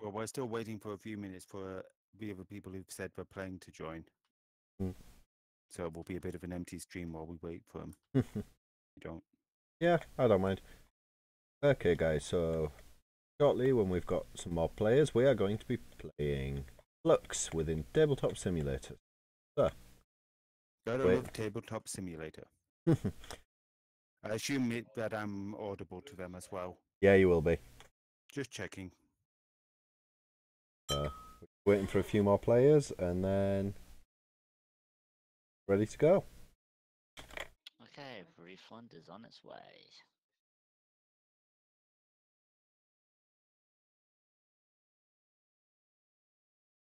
Well, we're still waiting for a few minutes for the other people who've said we're playing to join. Mm. So it will be a bit of an empty stream while we wait for them. You don't. Yeah, I don't mind. Okay, guys, so shortly, when we've got some more players, we are going to be playing Flux within Tabletop Simulator. So, Gotta wait. love Tabletop Simulator. I assume that I'm audible to them as well. Yeah, you will be. Just checking. Waiting for a few more players, and then ready to go. Okay, refund is on its way.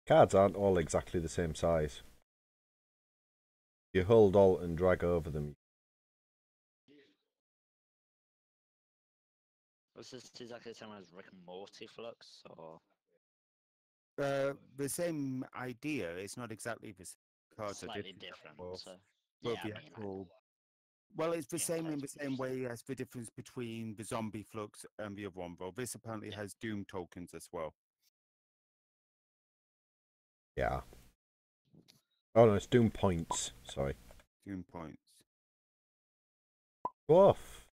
Cards aren't all exactly the same size. You hold Alt and drag over them. Was this exactly the same as Rick and Morty Flux, or The same idea. It's not exactly the same. Cards are slightly different, different? of course. So, But yeah, the I mean, actual. Well, it's the same in the place same way as the difference between the zombie flux and the other one. But this apparently has Doom tokens as well. Yeah. Oh no, it's Doom points. Sorry. Doom points. Go off.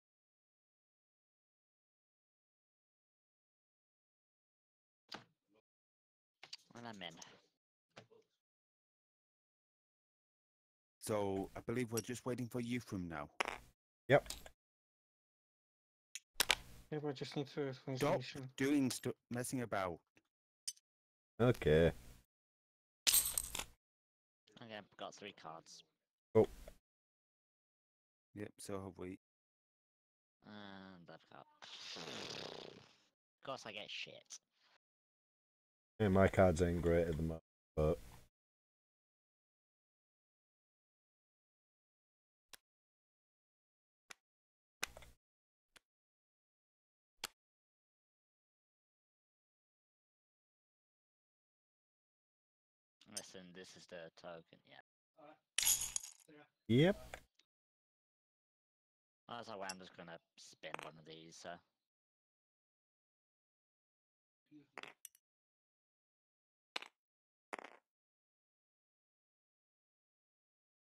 when I'm in. So I believe we're just waiting for you from now. Yep. Yeah, but I just need to finish the Stop mission. doing messing about. Okay. Okay, got 3 cards. Oh. Yep. So have we. And I've got. Of course, I get shit. Yeah, my cards ain't great at the moment, but Listen, this is the token, yeah. yep. That's how I'm just gonna spin one of these, so.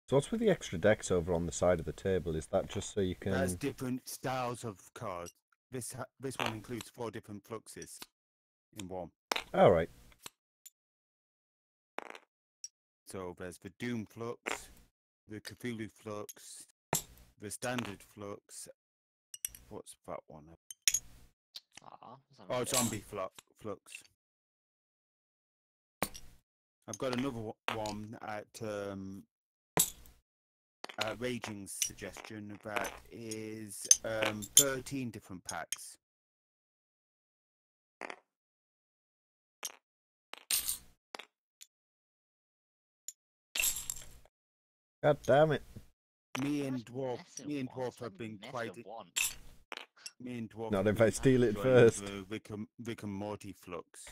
So what's with the extra decks over on the side of the table? Is that just so you There's can? different styles of cards. This one includes 4 different fluxes in one. All right. So there's the Doom flux, the Cthulhu flux, the standard flux. What's that one? Oh, zombie flux. I've got another one at Raging's suggestion that is 13 different packs. God damn it. Me and Dwarf have been quite. Me and Dwarf. Not if I steal it first. Rick and Morty flux.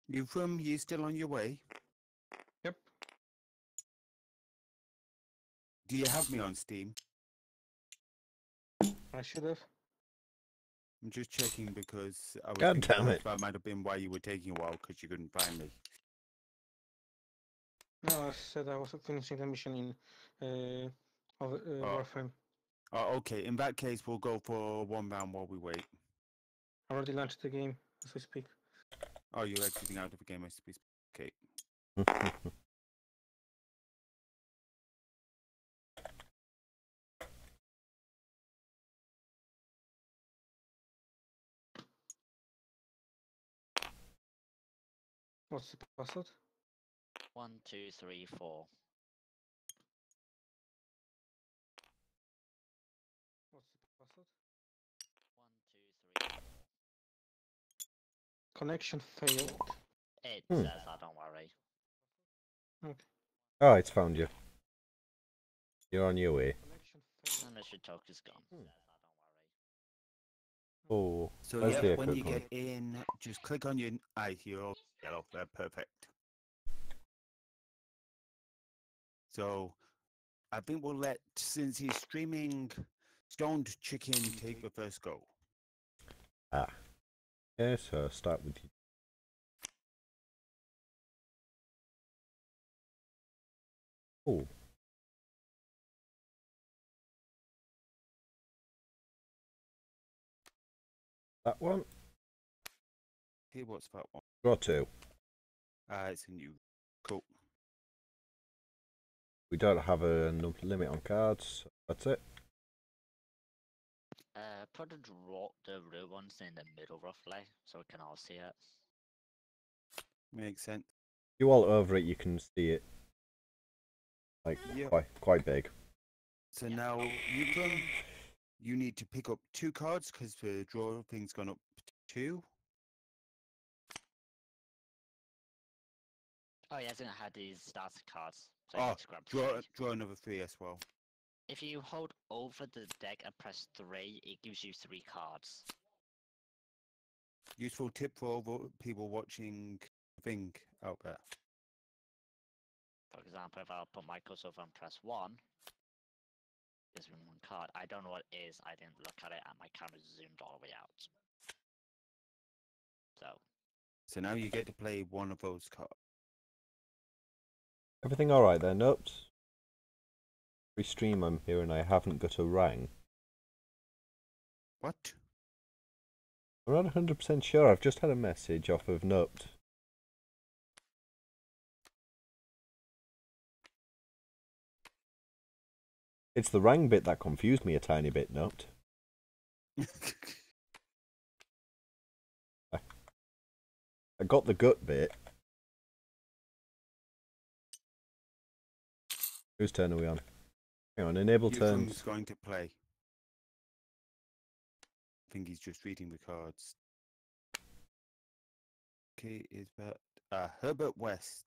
You still on your way? Yep. Do you have me on Steam? I should have. I'm just checking because I was God thinking damn it. that might have been why you were taking a while because you couldn't find me. No, I said I was finishing the mission in Warframe. Oh, okay. In that case, we'll go for one round while we wait. I already launched the game as we speak. Oh, you're exiting out of the game as we speak. Okay. What's the password? 1, 2, 3, 4. What's the password? 1, 2, 3, 4. Connection failed. It says that, don't worry. Okay. Oh, it's found you. You're on your way. Connection failed. Unless your token's gone. It says that, don't worry. Oh, So where's the yeah, when you equipment? get in, just click on your eye here, yellow. They're perfect. So I think we'll let, since he's streaming Stoned chicken take the first go. Ah. Okay, so start with you. Oh. That one. Okay, what's that one? Draw 2. It's a new. Cool. We don't have a limit on cards. So that's it. Put the root ones in the middle roughly, so we can all see it. Makes sense. If you alt over it, you can see it. Like Yep. quite big. So now you need to pick up 2 cards because the draw thing's gone up to 2. Oh yeah, I think I had these starter cards. So you need to grab Draw another 3 as well. If you hold over the deck and press 3, it gives you 3 cards. Useful tip for all the people watching thing out there. For example, if I put my cursor over and press 1, gives me 1 card. I don't know what it is, I didn't look at it and my camera zoomed all the way out. So now you get to play one of those cards. Everything alright there, Notes? Every stream I'm here and I haven't got a rang. What? I'm not 100% sure. I've just had a message off of Note. It's the rang bit that confused me a tiny bit, Note. I got the gut bit. Whose turn are we on? Hang on, enable turns. Who's going to play? I think he's just reading the cards. Okay, is that Herbert West?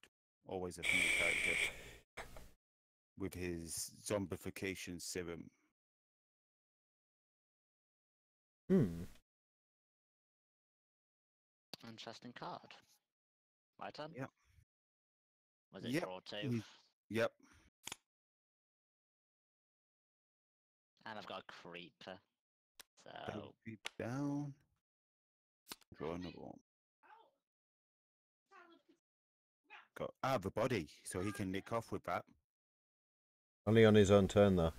Always a funny character with his zombification serum. Interesting card. My turn? Yep. Was it Yep. draw 2? Yep. And I've got a creeper. That'll So be down. Draw another one. Got the body, so he can nick off with that. Only on his own turn, though.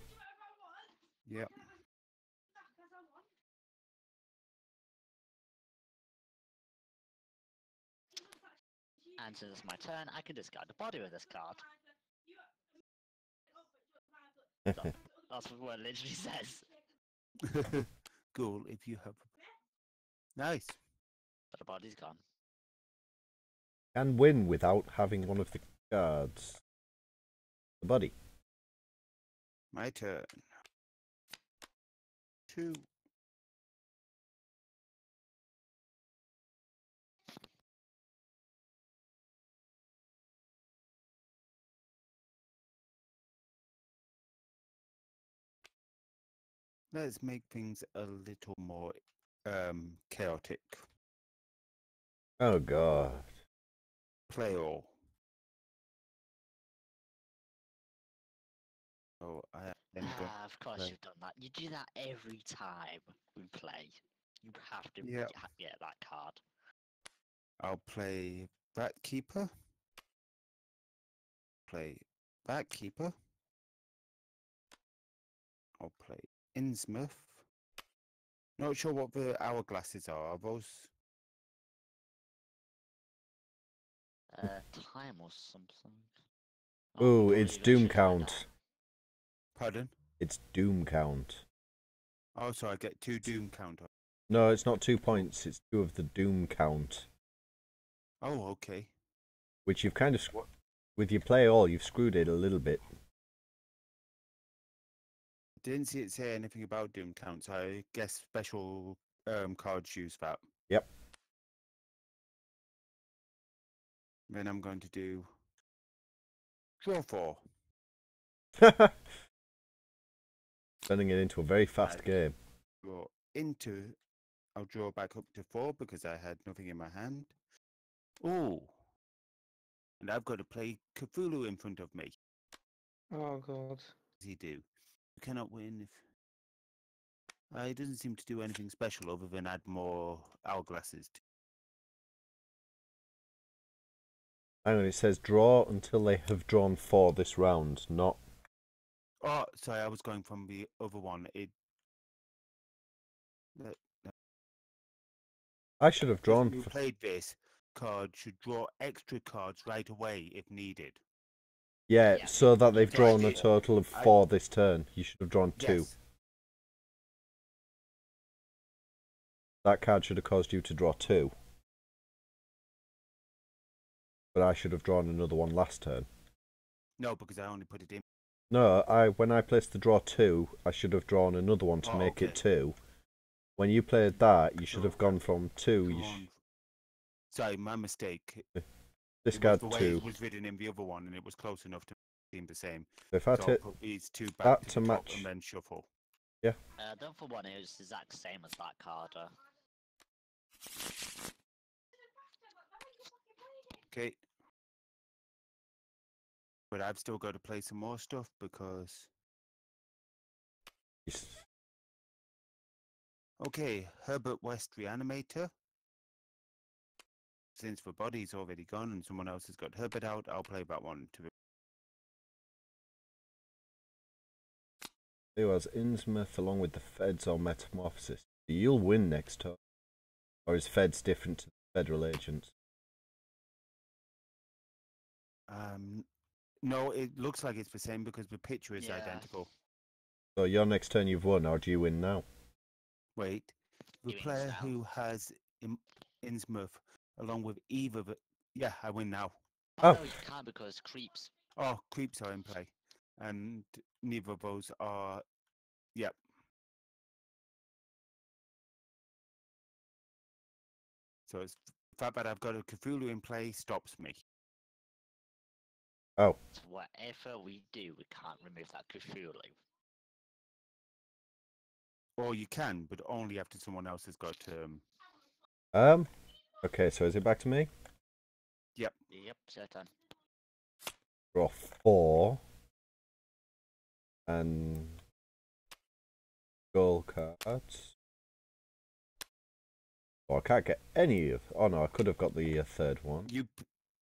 Yep. and since it's my turn, I can discard the body with this card. That's what it literally says. Cool, if you have. Nice. But the body's gone. Can win without having one of the cards. The body. My turn. 2. Let's make things a little more chaotic. Oh god. Play all. So I am going. Of course play. you've done that. You do that every time we play. You have to Yep. get that card. I'll play Rat Keeper. Play Rat Keeper. I'll play Innsmouth. Not sure what the hourglasses are. Are those? Time or something. Ooh, we it's literally Doom did that. Count. Pardon? It's Doom Count. Oh, so I get 2 Doom counter. No, it's not 2 points. It's 2 of the Doom Count. Oh, okay. Which you've kind of... With your play all, you've screwed it a little bit. Didn't see it say anything about Doom counts. I guess special cards use that. Yep. Then I'm going to do draw 4. Turning it into a very fast Right. game. Draw into. I'll draw back up to 4 because I had nothing in my hand. Oh, and I've got to play Cthulhu in front of me. Oh god. What does he do? You cannot win if. It doesn't seem to do anything special other than add more hourglasses. Hang on, it says draw until they have drawn 4 this round, not... Oh, sorry, I was going from the other one. The I should have drawn... person who played this card should draw extra cards right away if needed. Yeah, Yeah, so that they've So I drawn a did. total of 4 this turn. You should have drawn 2. Yes. That card should have caused you to draw 2. But I should have drawn another one last turn. No, because I only put it in. No, when I placed the draw 2, I should have drawn another one to make it 2. When you played that, you should have gone from 2. Sorry, my mistake. Discard It was the way 2. it was written in the other one, and it was close enough to seem the same. If I So I'll take put these 2 back that to to the top match... and then shuffle. Yeah. The other one is the exact same as that card. Okay. But I've still got to play some more stuff because... Okay, Herbert West Reanimator. Since the body's already gone and someone else has got Herbert out, I'll play that one to... Who has Innsmouth along with the Feds or Metamorphosis? You'll win next turn. Or is Feds different to the Federal Agents? No, it looks like it's the same because the picture is Yeah. identical. So your next turn you've won, or do you win now? Wait, the He wins player now. who has Innsmouth along with either the... Yeah, I win now. Oh. No, you can't because creeps. Oh, creeps are in play. And neither of those are... Yep. So it's the fact that I've got a Cthulhu in play stops me. Oh. So whatever we do, we can't remove that Cthulhu. Or you can, but only after someone else has got... Okay, so is it back to me? Yep, it's your turn. Draw 4. And... goal cards. Oh, I can't get any of... Oh no, I could have got the third one.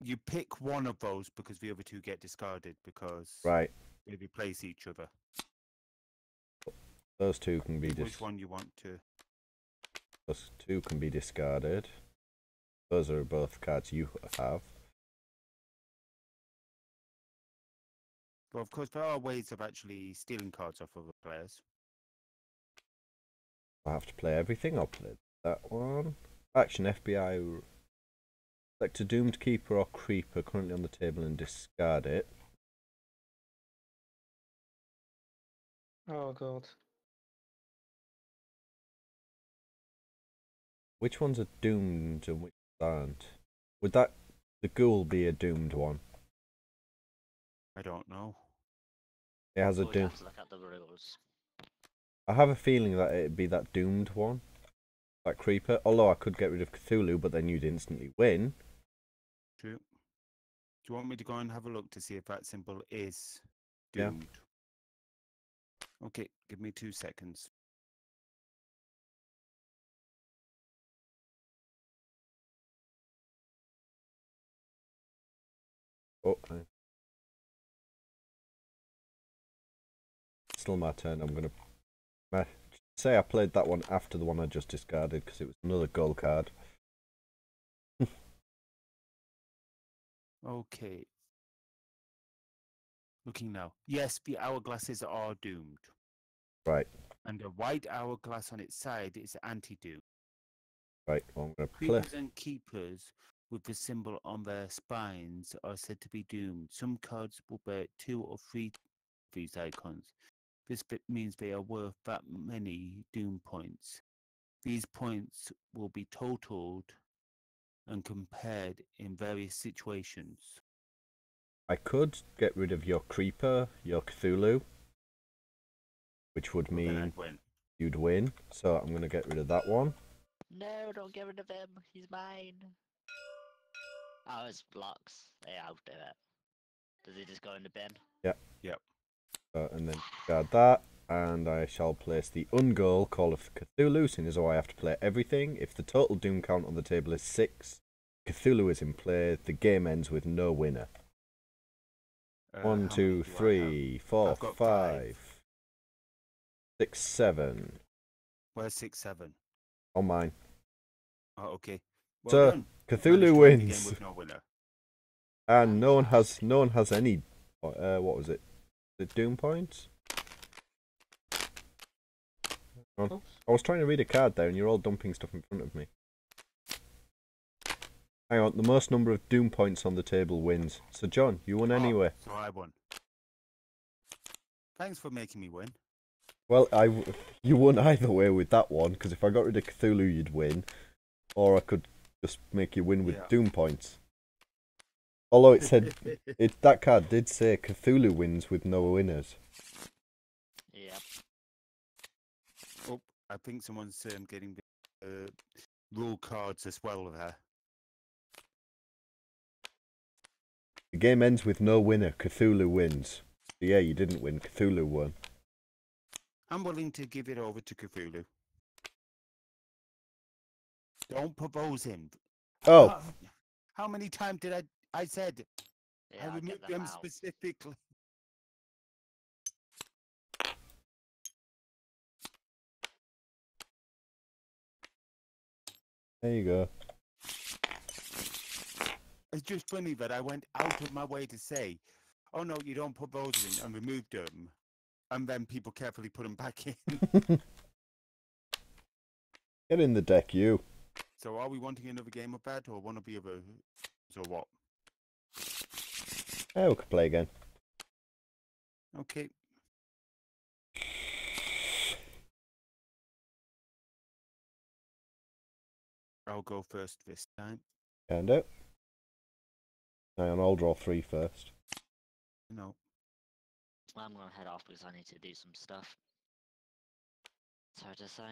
You pick one of those because the other 2 get discarded because Right. they replace each other. Those 2 can be Which one you want to... Those 2 can be discarded. Those are both cards you have. Well, of course, there are ways of actually stealing cards off other players. I have to play everything. I'll play that one. Action FBI. Select a Doomed Keeper or Creeper currently on the table and discard it. Oh god. Which ones are doomed and which aren't? Would that the ghoul be a doomed one? I don't know. It has a We'd doom. have to look at the rules. I have a feeling that it'd be that doomed one, that creeper. Although I could get rid of Cthulhu, but then you'd instantly win. True. Do you want me to go and have a look to see if that symbol is Yeah. doomed? Okay, give me 2 seconds. Oh, still my turn. I'm gonna say I played that one after the one I just discarded because it was another goal card. Okay. Looking now. Yes, the hourglasses are doomed. Right. And a white hourglass on its side is anti-doom. Right. Well, I'm gonna play. Creepers and keepers with the symbol on their spines are said to be doomed. Some cards will bear 2 or 3 of these icons. This means they are worth that many doom points. These points will be totaled and compared in various situations. I could get rid of your creeper, your Cthulhu, which would Well, then mean I'd win. you'd win. So I'm gonna get rid of that one. No, don't get rid of him. He's mine. Oh, it's blocks. Yeah, I'll do it. Does he just go in the bin? Yeah. Yep. And then discard that. and I shall place the Ungirl Call of Cthulhu, seeing as though I have to play everything. If the total Doom count on the table is 6, Cthulhu is in play. The game ends with no winner. How 1, many 2, do I have? 3, 4, I've got 5, 6, 7. Where's 6, 7? On mine. Oh, okay. Well So done. Cthulhu Managed to end the game wins, with no winner. and no one has any. What was it? The Doom points. Oops. I was trying to read a card there, and you're all dumping stuff in front of me. Hang on, the most number of Doom points on the table wins. So John, you won anyway. So I won. Thanks for making me win. Well, you won either way with that one, because if I got rid of Cthulhu, you'd win, or I could just make you win with Doom points. Although it said that card did say Cthulhu wins with no winners. Yep. Oh, I think someone's getting the rule cards as well there. The game ends with no winner. Cthulhu wins. So yeah, you didn't win. Cthulhu won. I'm willing to give it over to Cthulhu. Don't propose him. Oh, How many times did I said Yeah, I I'll removed get them them out. specifically? there you go. It's just funny that I went out of my way to say, oh no, you don't put those in, and removed them. And then people carefully put them back in. Get in the deck, you. So are we wanting another game of that, or one of the other, or what? Yeah, we could play again. Okay. I'll go first this time. And out. Hang on, I'll draw 3 first. No. I'm gonna head off because I need to do some stuff. Sorry to say.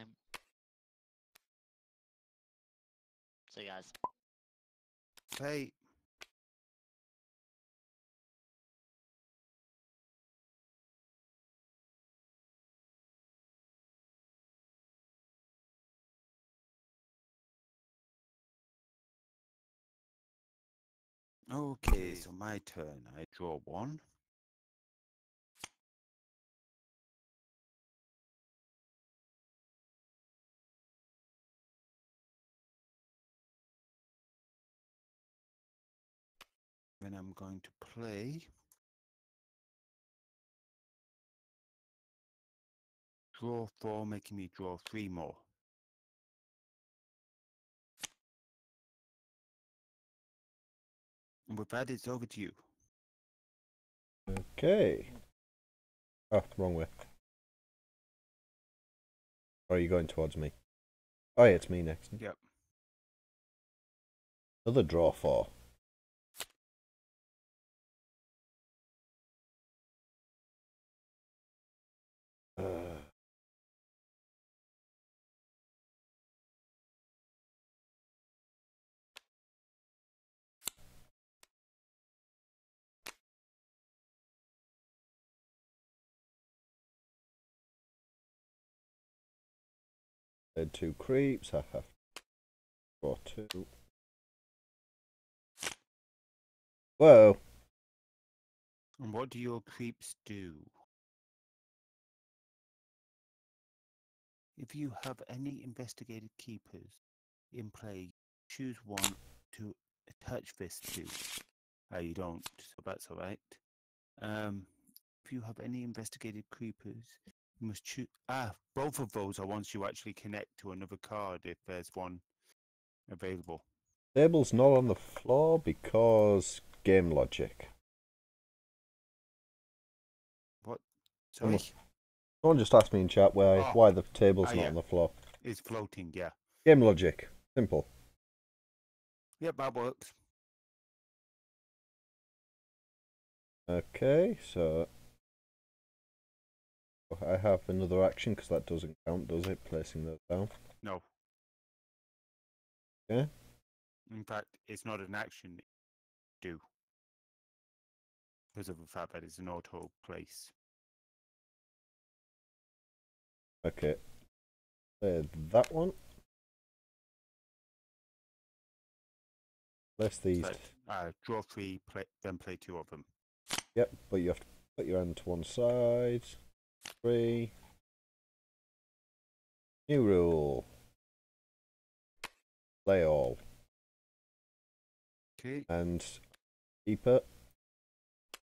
So guys. Hey. Okay, so my turn. I draw 1. Then I'm going to play. Draw 4, making me draw 3 more. And with that, it's over to you. Okay. Oh, wrong way. Or are you going towards me? Oh yeah, it's me next. Yep. Another draw 4. Dead 2 creeps. I have draw 2. Whoa. And what do your creeps do? If you have any investigated keepers in play, choose one to attach this to. You don't, so that's alright. If you have any investigated creepers, you must choose. Both of those are ones you actually connect to another card if there's one available. Table's not on the floor because game logic. What? Sorry? Someone just asked me in chat why the table's not yeah. on the floor. It's floating, yeah. Game logic. Simple. Yep, that works. Okay, so I have another action because that doesn't count, does it? Placing those down. No. Yeah. In fact, it's not an action. Do. Because of the fact that it's an auto place. Okay. Play that one. Place these. Draw 3, then play 2 of them. Yep, but you have to put your hand to one side. 3. New rule. Play all. Okay. And keep it.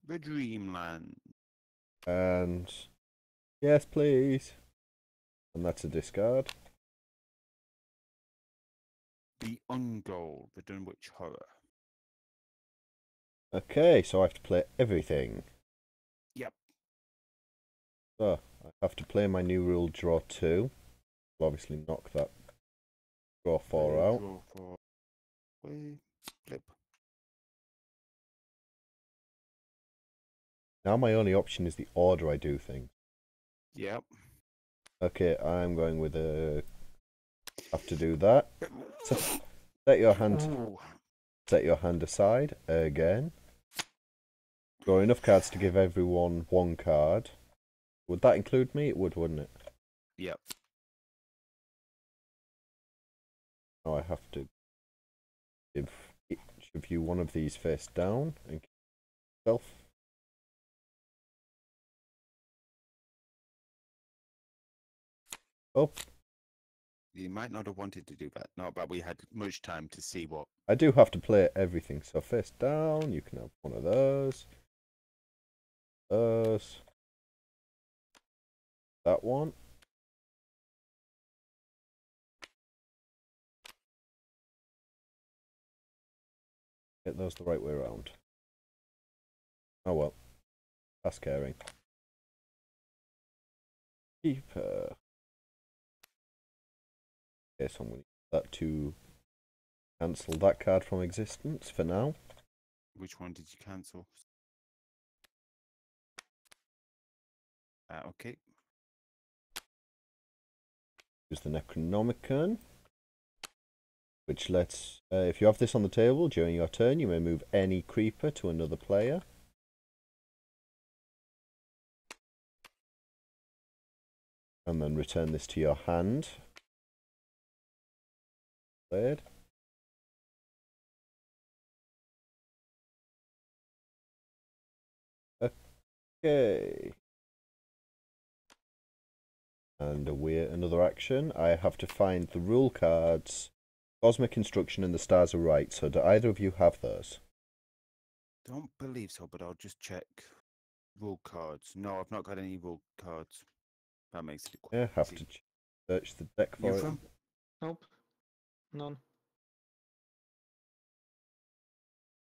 The Dreamland. And yes, please. And that's a discard. The Ungoal, the Dunwich Horror. Okay, so I have to play everything. Yep. So I have to play my new rule, draw 2. I'll obviously knock that draw 4 out. Draw 4. Flip. Now my only option is the order I do things. Yep. Okay, I'm going with a. Have to do that. Set your hand. Ooh. Set your hand aside again. Draw enough cards to give everyone 1 card. Would that include me? It would, wouldn't it? Yep. Now I have to give each of you one of these face down and keep yourself. Oh, You might not have wanted to do that. Not that we had much time to see what. I do have to play everything. So face down, you can have one of those. Those. That one. Get those the right way around. Oh well. That's caring. Keeper. Okay, so I'm going to use that to cancel that card from existence for now. Which one did you cancel? Okay. Use the Necronomicon, which lets, if you have this on the table during your turn, you may move any creeper to another player. And then return this to your hand. Played. Okay. And another action. I have to find the rule cards. Cosmic Instruction and the Stars Are Right. So do either of you have those? Don't believe so, but I'll just check. Rule cards. No, I've not got any rule cards. That makes it quite Yeah, have easy. to search the deck for it. From? Nope. None.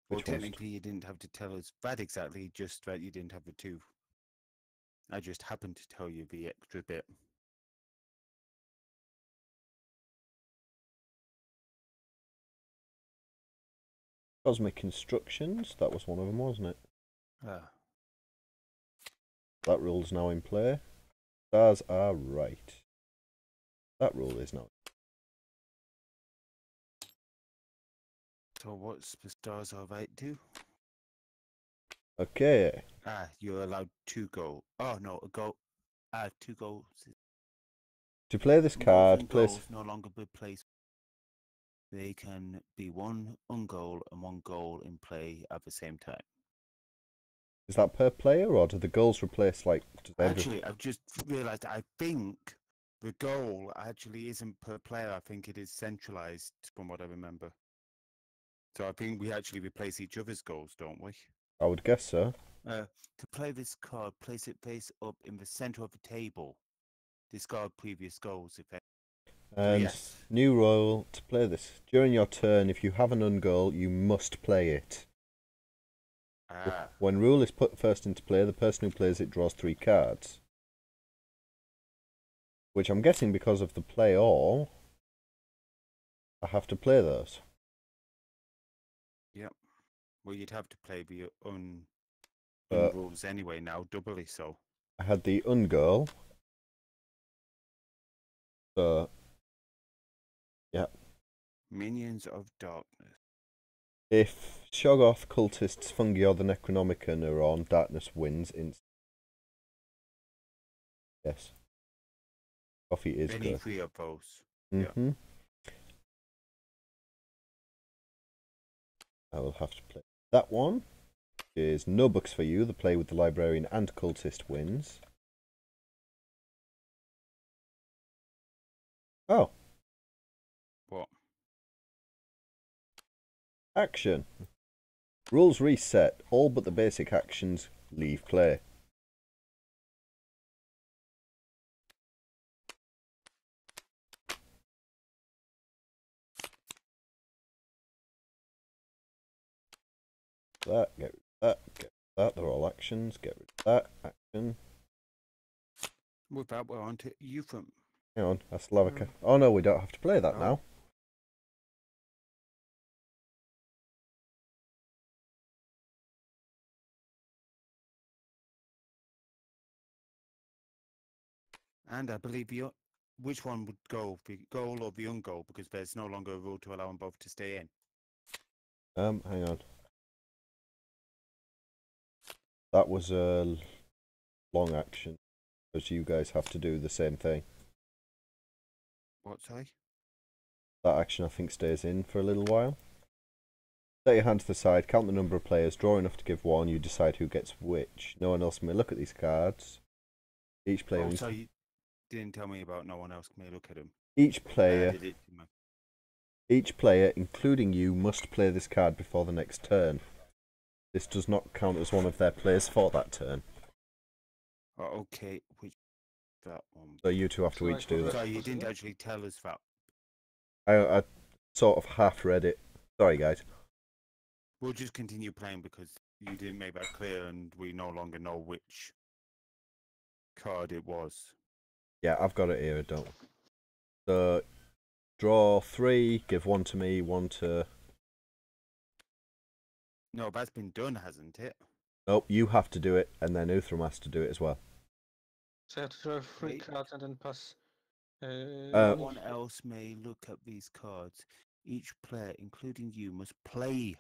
Well, Which ones? technically, you didn't have to tell us that exactly, just that you didn't have the 2. I just happened to tell you the extra bit. Cosmic Instructions. That was one of them, wasn't it? Ah. That rule's now in play. Stars Are Right. That rule is not. So what's the Stars Are Right do? Okay. You're allowed 2 goals. Oh, no, a goal. 2 goals. To play this card, place. Goals no longer be placed. They can be 1 goal and 1 goal in play at the same time. Is that per player, or do the goals replace, like... Actually, I've just realised, I think the goal actually isn't per player. I think it is centralised, from what I remember. So I think we actually replace each other's goals, don't we? I would guess so. To play this card, place it face up in the centre of the table. Discard previous goals, if any. And Yes. new rule, to play this. During your turn, if you have an ungoal, you must play it. When rule is put first into play, the person who plays it draws 3 cards. Which I'm guessing because of the play all, I have to play those. Yep. Well, you'd have to play the rules anyway now, doubly so. I had the ungoal. So, yeah. Minions of Darkness. If Shoggoth, Cultists, Fungi, or the Necronomicon are on, Darkness wins. Yes. Coffee is Any good. 3 of those. Mm-hmm. I will have to play that one. Is no books for you. The play with the librarian and cultist wins. Oh. What? Action. Rules reset. All but the basic actions leave play. That, get rid of that, get rid of that. They're all actions. Get rid of that. Action. With that, we're on to Euphraim. Hang on, that's Slavica. Oh no, we don't have to play that No. now. And I believe which one would go, the goal or the ungoal, because there's no longer a rule to allow them both to stay in. Hang on. That was a long action, because you guys have to do the same thing. What, sorry? That action, I think, stays in for a little while. Set your hand to the side, count the number of players, draw enough to give one, you decide who gets which. No one else may look at these cards. Each player... Oh, so you didn't tell me about no one else may look at them. Each I player... added it to my... Each player, including you, must play this card before the next turn. This does not count as one of their plays for that turn. Oh, okay, which... that one. So you two have to So each do that. Sorry, you didn't actually tell us that. I sort of half read it. Sorry, guys. We'll just continue playing because you didn't make that clear and we no longer know which card it was. Yeah, I've got it here, don't. So, draw 3, give 1 to me, 1 to... No, that's been done, hasn't it? Nope, you have to do it, and then Uthram has to do it as well. So I have to draw 3 Wait. cards and then pass. No one. one else may look at these cards. Each player, including you, must play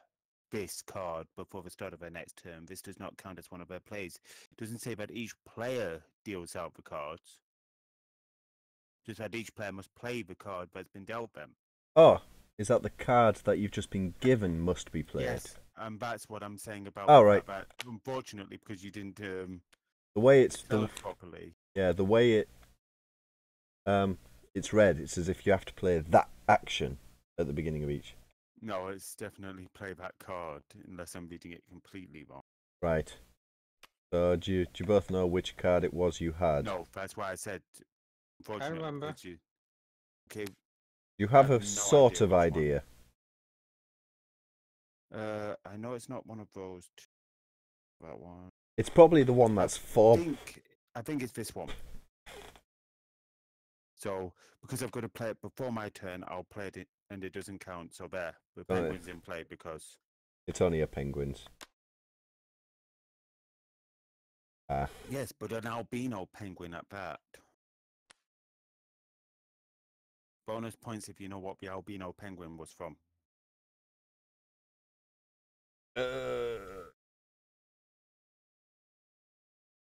this card before the start of their next turn. This does not count as one of their plays. It doesn't say that each player deals out the cards. Just that each player must play the card that's been dealt them. Oh, is that the card that you've just been given must be played? Yes, and that's what I'm saying about. Oh, right. That. Unfortunately, because you didn't The way it's tell us properly. Yeah, the way it's read, it's as if you have to play that action at the beginning of each. No, it's definitely play that card unless I'm reading it completely wrong. Right. So do you both know which card it was you had? No, that's why I said. Unfortunately, remember. Okay. You have I a have no sort of idea idea. I know it's not one of those. That one. It's probably the one that's for. I think it's this one. So because I've got to play it before my turn, I'll play it and it doesn't count. So there, the penguin's in play because it's only a penguins. Yes, but an albino penguin at that. Bonus points if you know what the albino penguin was from.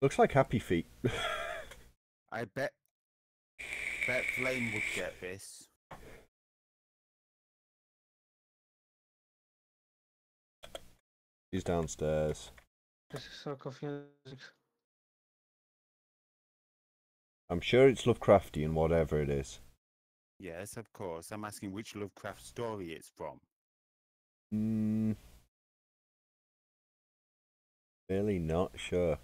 Looks like Happy Feet. I bet Flame would get this. She's downstairs. This is so confusing. I'm sure it's Lovecraftian, whatever it is. Yes, of course. I'm asking which Lovecraft story it's from. Really not sure.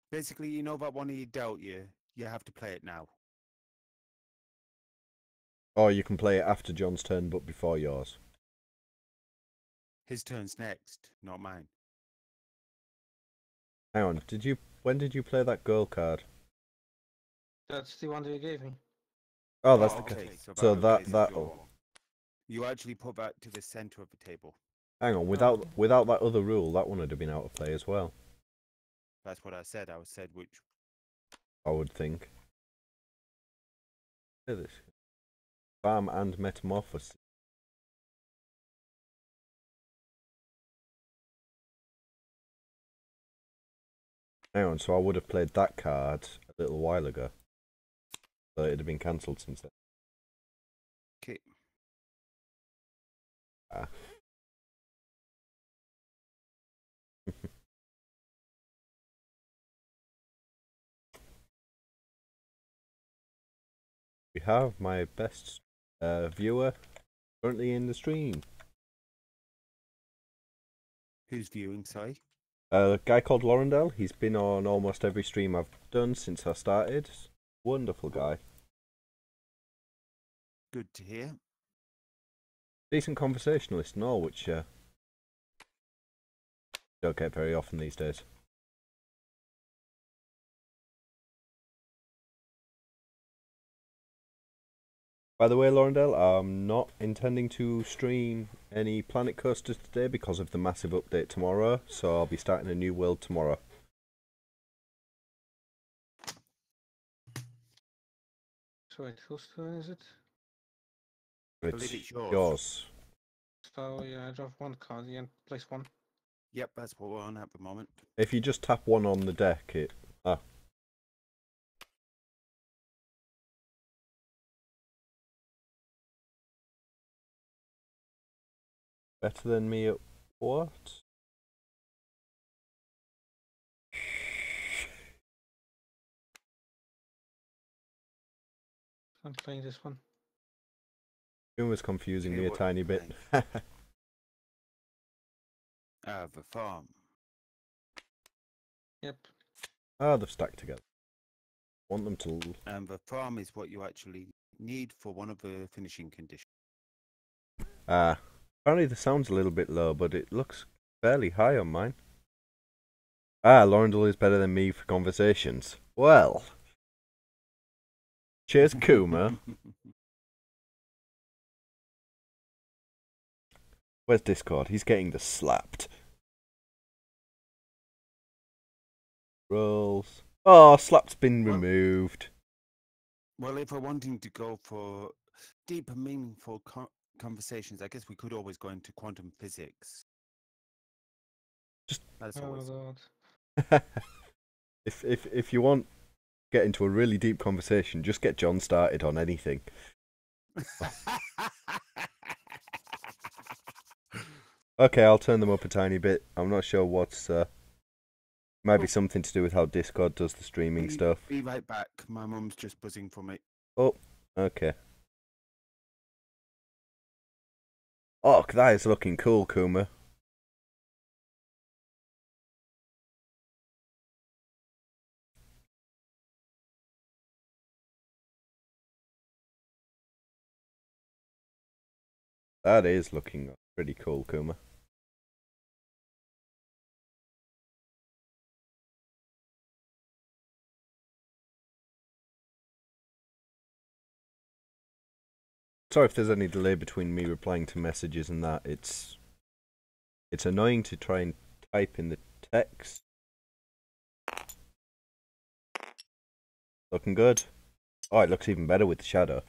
Basically, you know that one he dealt you. You have to play it now. Or you can play it after John's turn, but before yours. His turn's next, not mine. Hang on, when did you play that girl card? That's the one that you gave me. Oh, that's okay. So that that'll. You actually put that to the center of the table. Hang on, without that other rule, that one would have been out of play as well. That's what I said. I said which. I would think. Look at this. Farm and metamorphosis. Hang on, so I would have played that card a little while ago. So it'd have been cancelled since then. Okay. Ah. We have my best viewer currently in the stream. Who's viewing, sorry? A guy called Laurendale. He's been on almost every stream I've done since I started. Wonderful guy. Good to hear. Decent conversationalist and all, which don't get very often these days. By the way, Laurendale, I'm not intending to stream any Planet Coasters today because of the massive update tomorrow, so I'll be starting a new world tomorrow. So wait, whose turn is it? believe it's yours. Yours. So yeah, I draw one card and place one. Yep, that's what we're on at the moment. If you just tap one on the deck, it... Ah. Better than me at what? I'm playing this one. It was confusing Okay, me a what tiny you bit. The farm. Yep. Ah, they've stacked together. Want them to... And the farm is what you actually need for one of the finishing conditions. Ah. Apparently the sound's a little bit low, but it looks fairly high on mine. Ah, Laurendale is better than me for conversations. Well. Cheers, Kuma. Where's Discord? He's getting the slapped. Rolls. Oh, slap's been removed. Well, if we're wanting to go for deep and meaningful conversations, I guess we could always go into quantum physics. Just that's Oh always. god. if you want get into a really deep conversation, just get John started on anything. Okay, I'll turn them up a tiny bit. I'm not sure what's might be something to do with how Discord does the streaming stuff. Be right back. My mum's just buzzing for me. Oh, okay. Oh, that is looking cool, Kuma. That is looking pretty cool, Kuma. Sorry if there's any delay between me replying to messages and that. It's annoying to try and type in the text. Looking good. Oh, it looks even better with the shadow.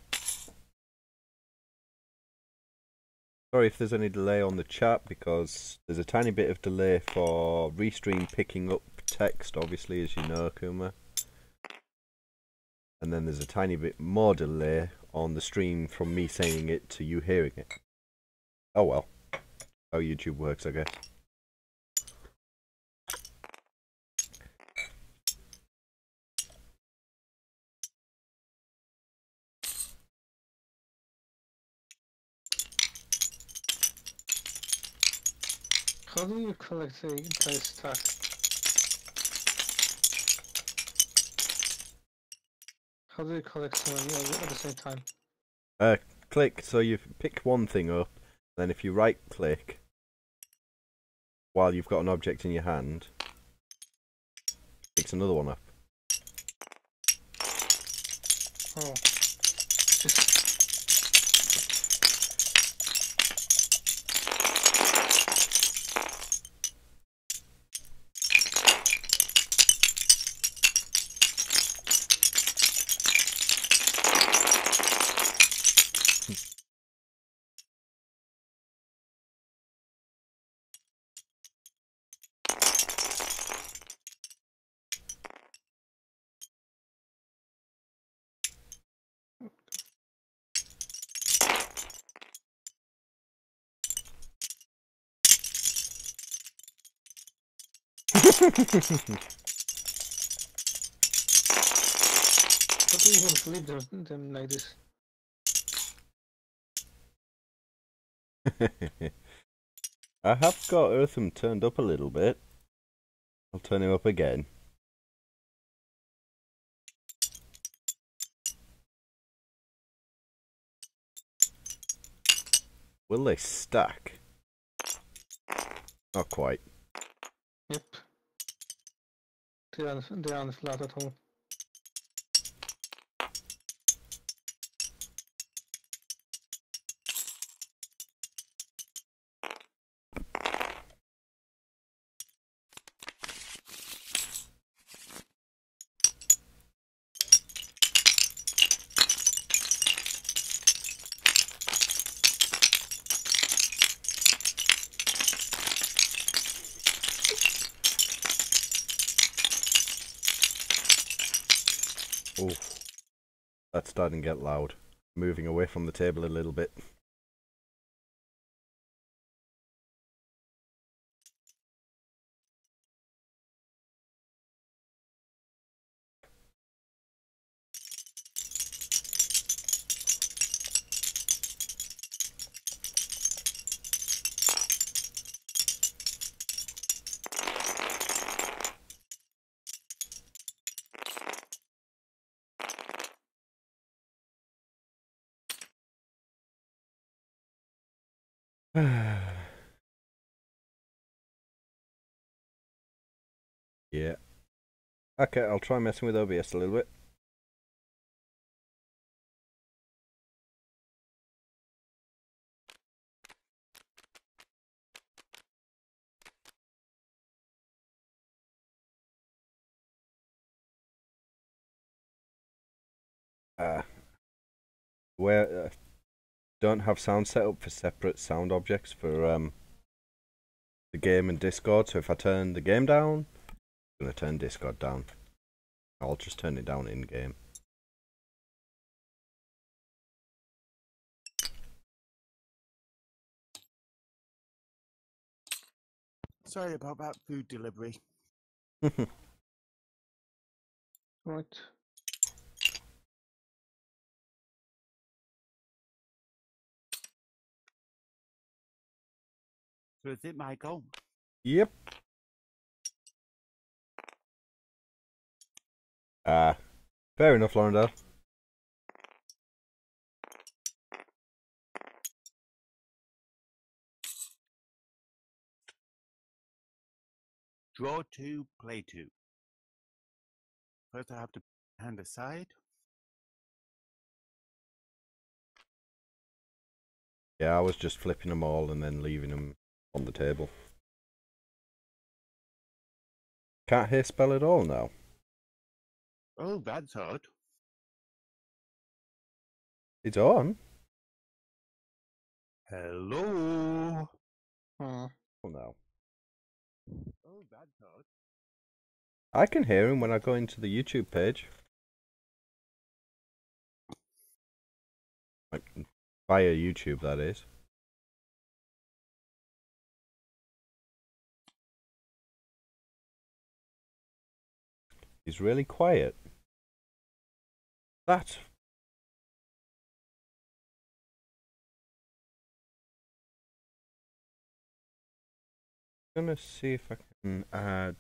Sorry if there's any delay on the chat, because there's a tiny bit of delay for Restream picking up text, obviously, as you know, Kuma. And then there's a tiny bit more delay on the stream from me saying it to you hearing it. Oh well. How YouTube works, I guess. How do you collect the entire stack? How do you collect so many at the same time? Click, so you pick one thing up, then if you right click while you've got an object in your hand, picks another one up. Oh. But we even flip them like this. I have got Eartham turned up a little bit. I'll turn him up again. Will they stack? Not quite. Yep. They are flat at all. Oh, that's starting to get loud. Moving away from the table a little bit. Yeah. Okay, I'll try messing with OBS a little bit. Where don't have sound set up for separate sound objects for the game and Discord. So if I turn the game down, I'm gonna turn Discord down. I'll just turn it down in game. Sorry about that food delivery. Right. So is it my goal? Yep. Fair enough, Laurendale. Draw 2, play 2. First I have to hand aside. Yeah, I was just flipping them all and then leaving them on the table. Can't hear spell at all now. Oh, that's odd. It's on. Hello. Oh no. Oh, that's odd. I can hear him when I go into the YouTube page. Like, via YouTube, that is. He's really quiet. That's... I'm gonna see if I can add...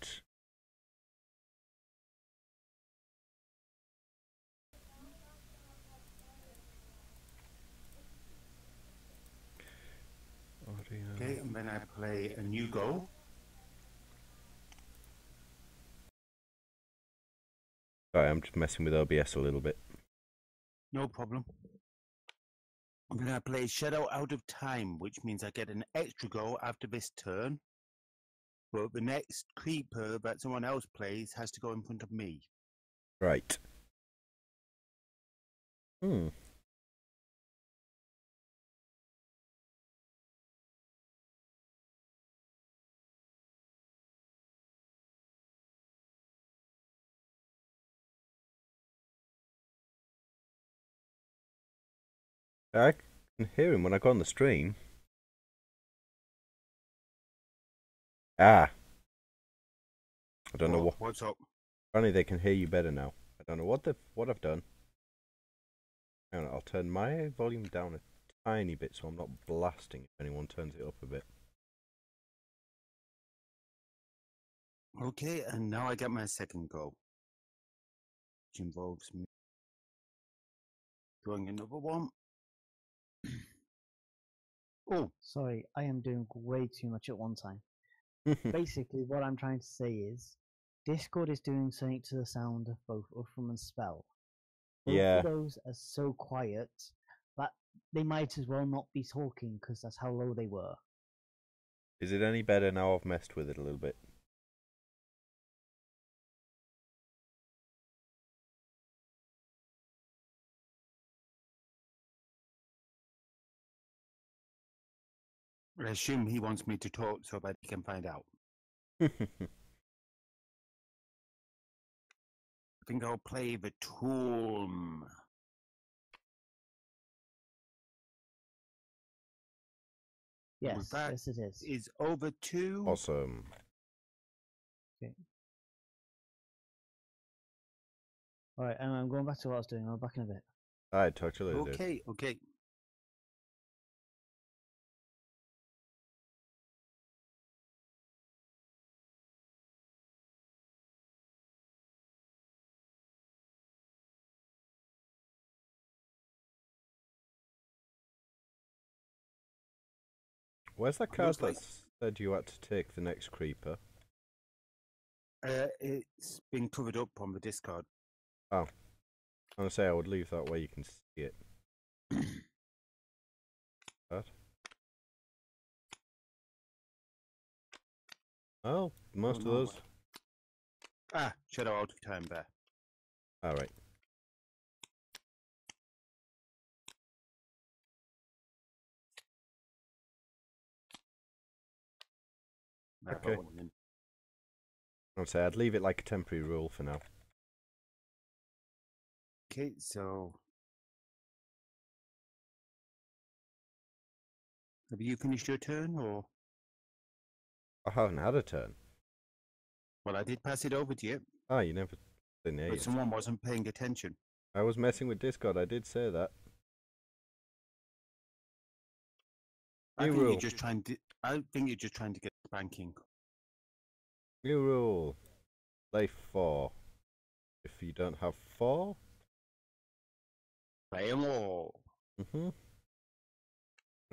audio. Okay, and then I play a new goal. Sorry, I'm just messing with OBS a little bit. No problem. And then I play Shadow Out of Time, which means I get an extra goal after this turn. But the next creeper that someone else plays has to go in front of me. Right. Hmm. I can hear him when I go on the stream. Ah. I don't know what. What's up? Apparently they can hear you better now. I don't know what I've done. Hang on, I'll turn my volume down a tiny bit so I'm not blasting if anyone turns it up a bit. Okay, and now I get my second go, which involves me throwing another one. Oh, Sorry, I am doing way too much at one time. Basically, what I'm trying to say is, Discord is doing something to the sound of both Uthram and Spell. Both Yeah. of those are so quiet that they might as well not be talking because that's how low they were. Is it any better now I've messed with it a little bit? I assume he wants me to talk so that he can find out. I think I'll play the Tomb. Yes, that yes it is. Is over 2. Awesome. Okay. Alright, and I'm going back to what I was doing. I'll be back in a bit. Alright, talk to you later. Okay, okay. Where's that card Looks like- that said you had to take the next creeper? It's been covered up on the discard. Oh. I'm gonna say I would leave that way you can see it. That? Oh, most of no, those. Shadow out of time there. Alright. Okay. I'd say I'd leave it like a temporary rule for now. Okay, so have you finished your turn, or? I haven't had a turn. Well, I did pass it over to you, Ah, you never didn't hear but it. someone wasn't paying attention. I was messing with Discord, I did say that. I New think rule. you're just trying to. I think you're just trying to get spanking. New rule. Play 4. If you don't have 4. Play 'em all.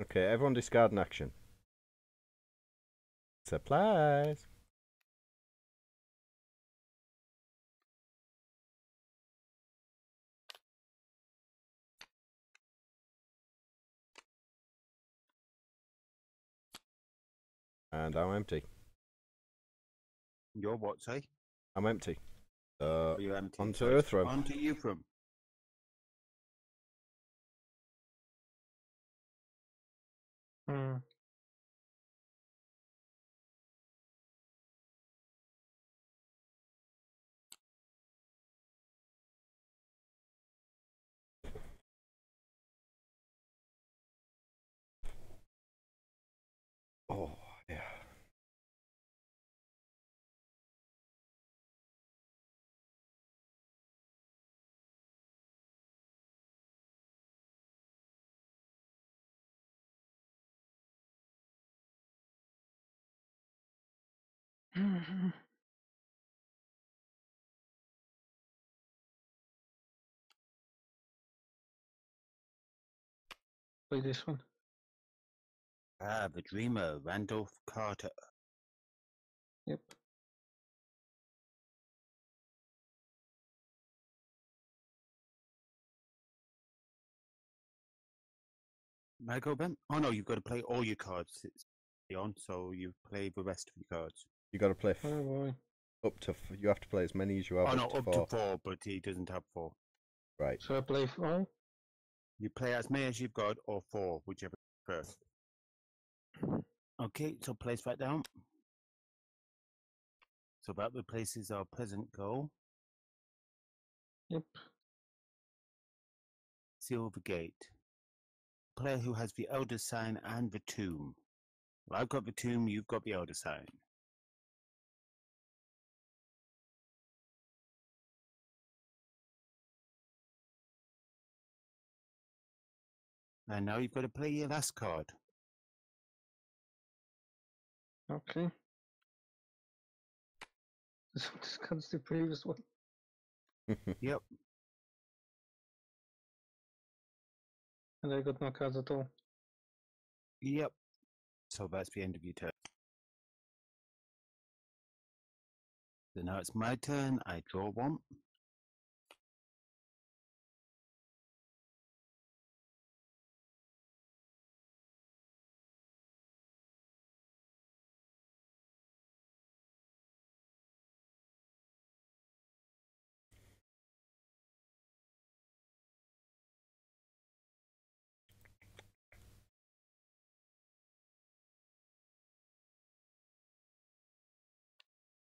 Okay, everyone discard an action. Supplies. And I'm empty. You're what, say? I'm empty. Are you empty? Onto So it's Earthrealm. Onto Earthrealm. Hmm. Oh, yeah. Play this one. The Dreamer, Randolph Carter. Yep. I go, Ben? Oh no, you've got to play all your cards. It's on, so you play the rest of your cards. You got to play Oh boy. up to. You have to play as many as you have. Oh no, up to up 4. to 4, but he doesn't have 4. Right. So I play 4. You play as many as you've got, or 4, whichever first. Okay, so place that down. So that replaces our present goal. Yep. Seal the gate. Player who has the Elder Sign and the Tomb. Well, I've got the Tomb, you've got the Elder Sign. And now you've got to play your last card. Okay. This discards the previous one. Yep. And I got no cards at all. Yep. So that's the end of your turn. So now it's my turn. I draw one.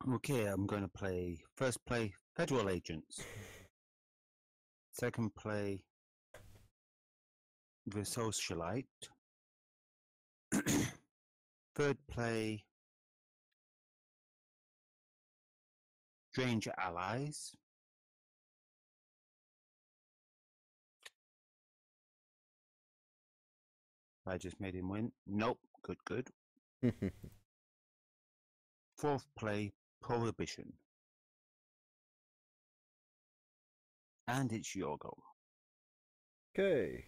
Okay, I'm going to first play Federal Agents. Second play The Socialite. Third play Strange Allies. I just made him win. Nope, good. Fourth play Prohibition. And it's your go. Okay.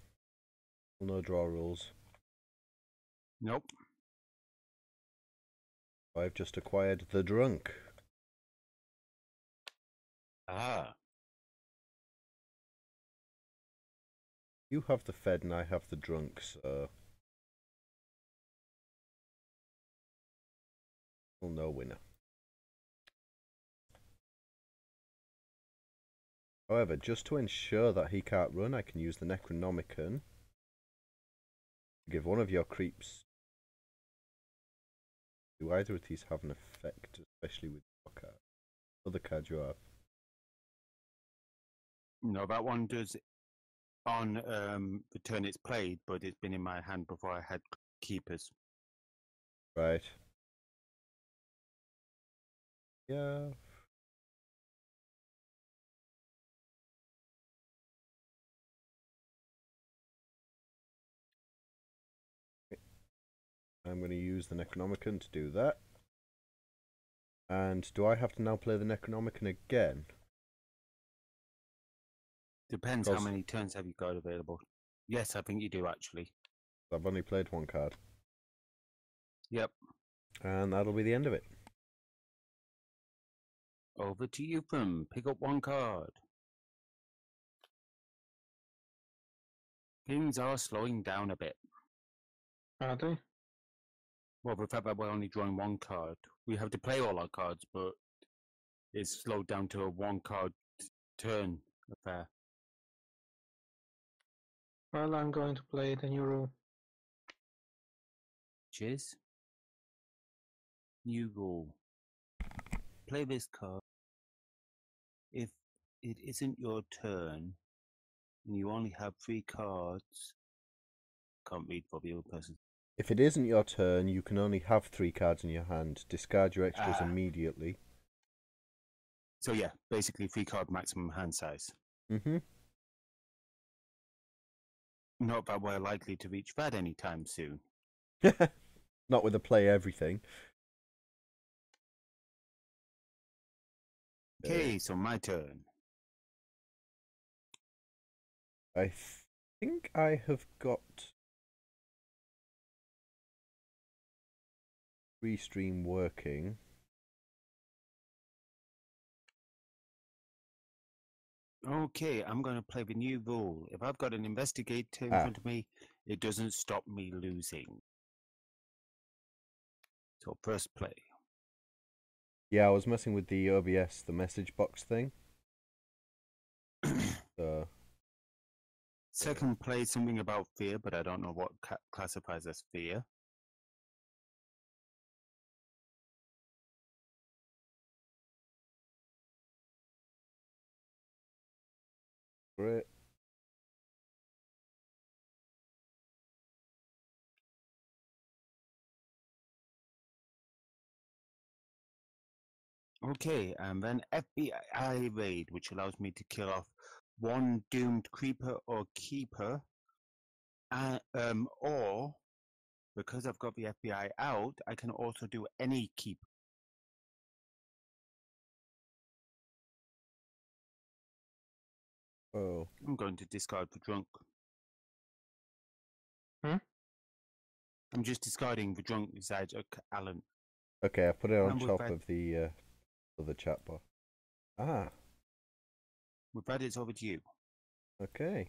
No draw rules. Nope. I've just acquired the drunk. Ah. You have the fed and I have the drunk, so... Well, no winner. However, just to ensure that he can't run, I can use the Necronomicon to give one of your creeps. Do either of these have an effect, especially with your card? Other card you have? No, that one does on the turn it's played, but it's been in my hand before I had keepers. Right. Yeah. I'm going to use the Necronomicon to do that. And do I have to now play the Necronomicon again? Depends how many turns have you got available. Yes, I think you do actually. I've only played one card. Yep. And that'll be the end of it. Over to you, Prim. Pick up one card. Things are slowing down a bit. Are they? Well, the fact that we're only drawing one card. We have to play all our cards, but it's slowed down to a one card turn affair. Well, I'm going to play the new rule. Cheers. New rule. Play this card. If it isn't your turn and you only have 3 cards, can't read for the other person. If it isn't your turn, you can only have 3 cards in your hand. Discard your extras immediately. So yeah, basically 3 card maximum hand size. Mm-hmm. Not that we're likely to reach that anytime soon. Not with a play everything. Okay, so my turn. I think I have got Restream working. Okay, I'm going to play the new rule. If I've got an investigator in front of me, it doesn't stop me losing. So first play. Yeah, I was messing with the OBS, the message box thing. Second play, something about fear, but I don't know what classifies as fear. Great. Okay, and then FBI raid, which allows me to kill off 1 doomed creeper or keeper Or because I've got the FBI out, I can also do any keep. Oh, I'm going to discard the drunk. Hmm? I'm just discarding the drunk besides Alan. okay. I put it on And top of the chat bar. Ah, with that, it's over to you. okay.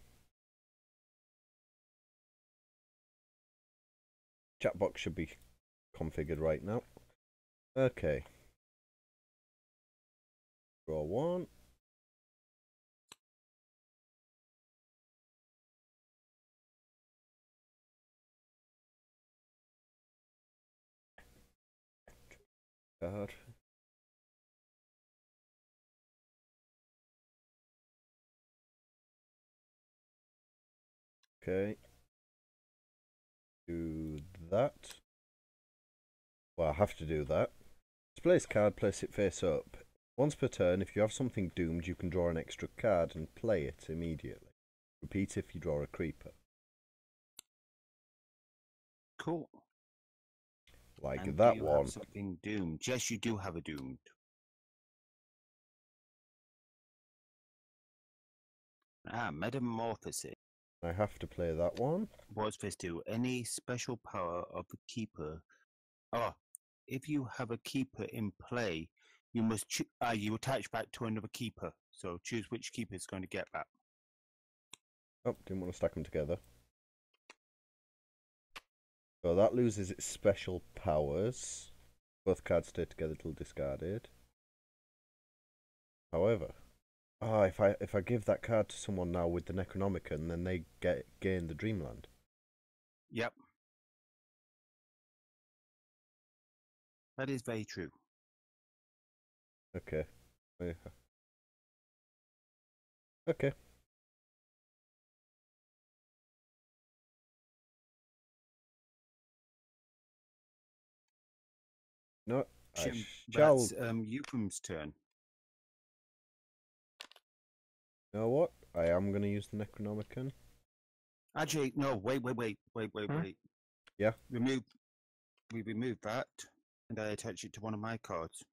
Chat box should be configured right now. Okay. Draw one. Card. Okay. Do that. Well, I have to do that. Display this card, place it face up. Once per turn, if you have something doomed, you can draw an extra card and play it immediately. Repeat if you draw a creeper. Cool. Like And that do you one. have something doomed? Yes, you do have a doomed. Metamorphosis. I have to play that one. What's this do? Any special power of the keeper. Oh, if you have a keeper in play, you must you attach back to another keeper. So choose which keeper is going to get that. Oh, didn't want to stack them together. So that loses its special powers. Both cards stay together till discarded. However, if I give that card to someone now with the Necronomicon, then they gain the Dreamland. Yep. That is very true. Okay. Okay. No, I shall. That's Euphem's turn. You know what? I am going to use the Necronomicon. Actually, no. Wait. Hmm? Yeah. We remove that, and I attach it to one of my cards.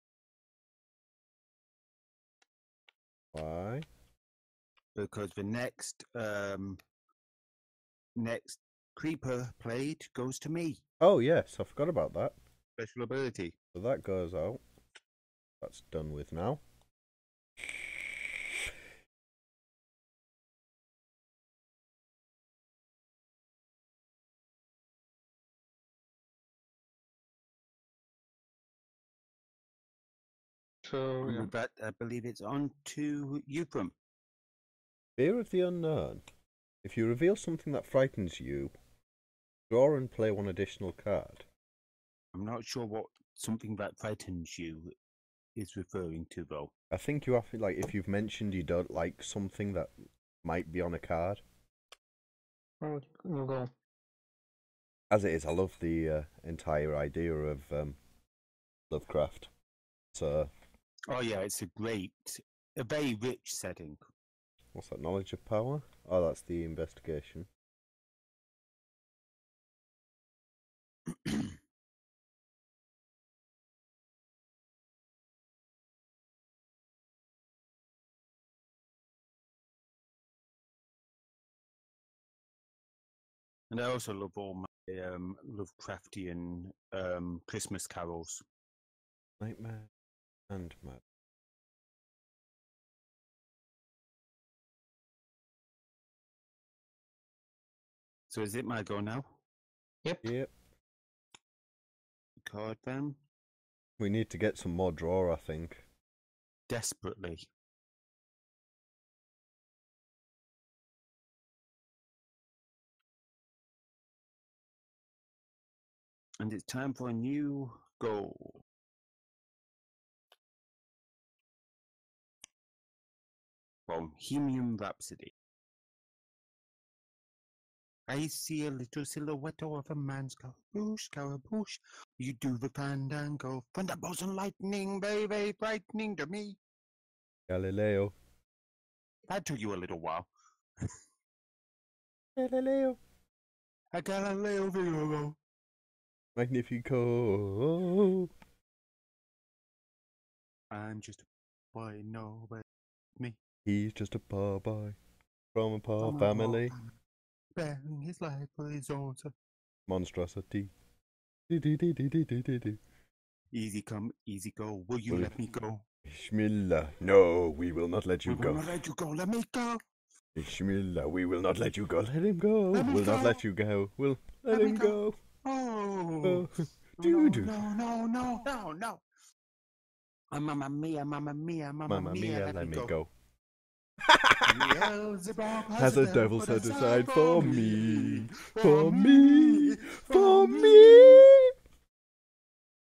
Why? Because the next creeper played goes to me. Oh, yes, I forgot about that. Special ability. So that goes out. That's done with now. So And yeah. with that, I believe it's on to Eupheme. Fear of the unknown. If you reveal something that frightens you, draw and play one additional card. I'm not sure what something that frightens you is referring to, though. I think you have to, like, if you've mentioned you don't like something that might be on a card. Oh, you go. As it is, I love the entire idea of Lovecraft. So, Oh yeah, it's a very rich setting. what's that? Knowledge of power? Oh, that's the investigation. And I also love all my Lovecraftian Christmas carols. Nightmare and Mad. So is it my go now? Yep. Yep. Card them We need to get some more draw, I think. desperately. And it's time for a new goal. Bohemian Rhapsody. I see a little silhouette of a man, Scaramouche. You do the fandango, thunderbolts and lightning, very frightening to me. Galileo. That took you a little while. Galileo. A Galileo Figaro. Magnifico. I'm just a boy, nobody me. He's just a poor boy from a poor I'm a family. boy, bearing his life for his own. Monstrosity. Do-do-do-do-do-do-do. Easy come, easy go. Will you let me go? Bismillah. No, we will not let you We will go. not let you go. Let me go. Bismillah, we will not let you go. Let him go. Let me We'll not go. let you go. We'll let Let me him go. go. Oh. Oh. No, Do-do. no. Mamma mia, mamma mia, mamma Mamma mia, mia, let me go. Beelzebub Has a devil set set aside for me. For for me. me, For me. me.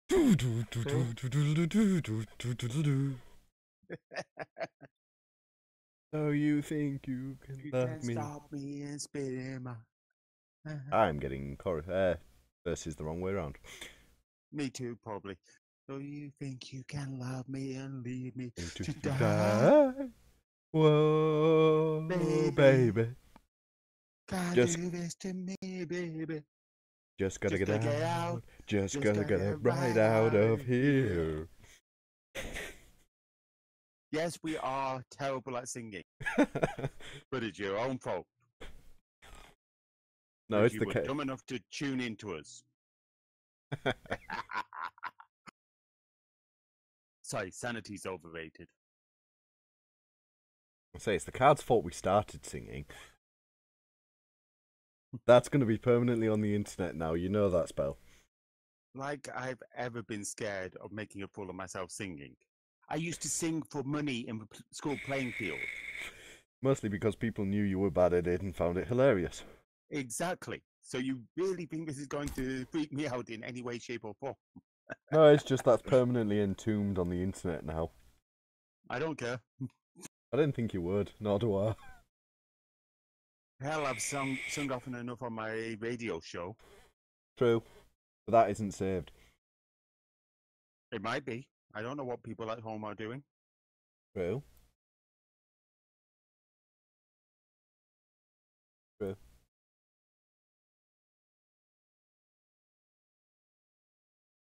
Do-do-do-do-do-do-do-do-do-do-do. So you think you can You love can't me? stop me and spit in my. I'm getting verses the wrong way around. Me too, probably. So you think you can love me and leave me To to die? die. Whoa, Baby. baby. Can't Just- do this to me, baby. Just gotta Just get gotta out. get out. Just Just gotta gotta get get right right out out of of here. Yes, we are terrible at singing, but it's your own fault. No, Because it's you the were case. dumb enough to tune into us. Sorry, sanity's overrated. I say it's the card's fault we started singing. That's going to be permanently on the internet now. You know that spell. Like I've ever been scared of making a fool of myself singing. I used to sing for money in the school playing field. Mostly because people knew you were bad at it and found it hilarious. Exactly. So you really think this is going to freak me out in any way, shape, or form? No, it's just that's permanently entombed on the internet now. I don't care. I didn't think you would, nor do I. Hell, I've sung often enough on my radio show. True. But that isn't saved. It might be. I don't know what people at home are doing. True. True.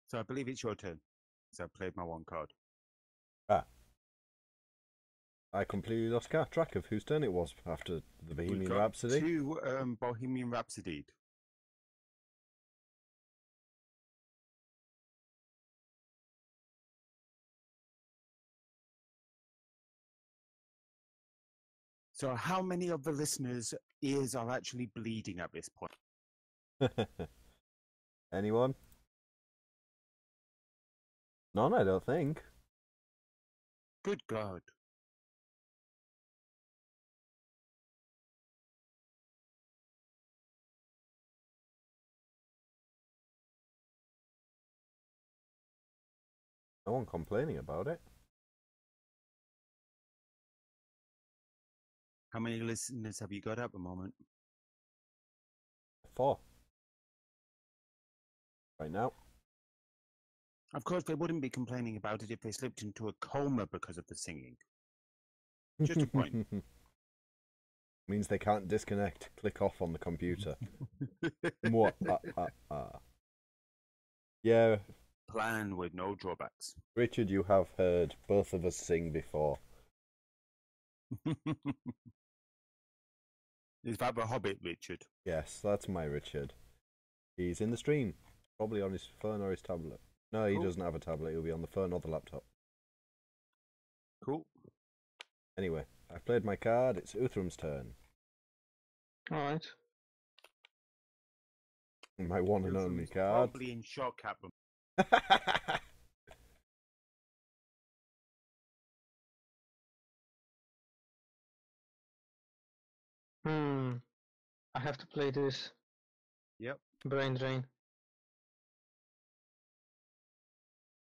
So I believe it's your turn. So I played my one card. Ah. I completely lost track of whose turn it was after the We've Bohemian got Rhapsody. two Bohemian Rhapsody. So how many of the listeners' ears are actually bleeding at this point? Anyone? None, I don't think. Good God. No one complaining about it. How many listeners have you got at the moment? 4. Right now. Of course, they wouldn't be complaining about it if they slipped into a coma because of the singing. Just a point. Means they can't disconnect. Click off on the computer. What? Yeah, Plan with no drawbacks. Richard, you have heard both of us sing before. Is that the Hobbit, Richard? Yes, that's my Richard. He's in the stream. Probably on his phone or his tablet. No, he Cool. doesn't have a tablet. He'll be on the phone or the laptop. Cool. Anyway, I've played my card. It's Uthram's turn. Alright. My one and only card. Probably in shock at them. I have to play this. Yep. Brain drain.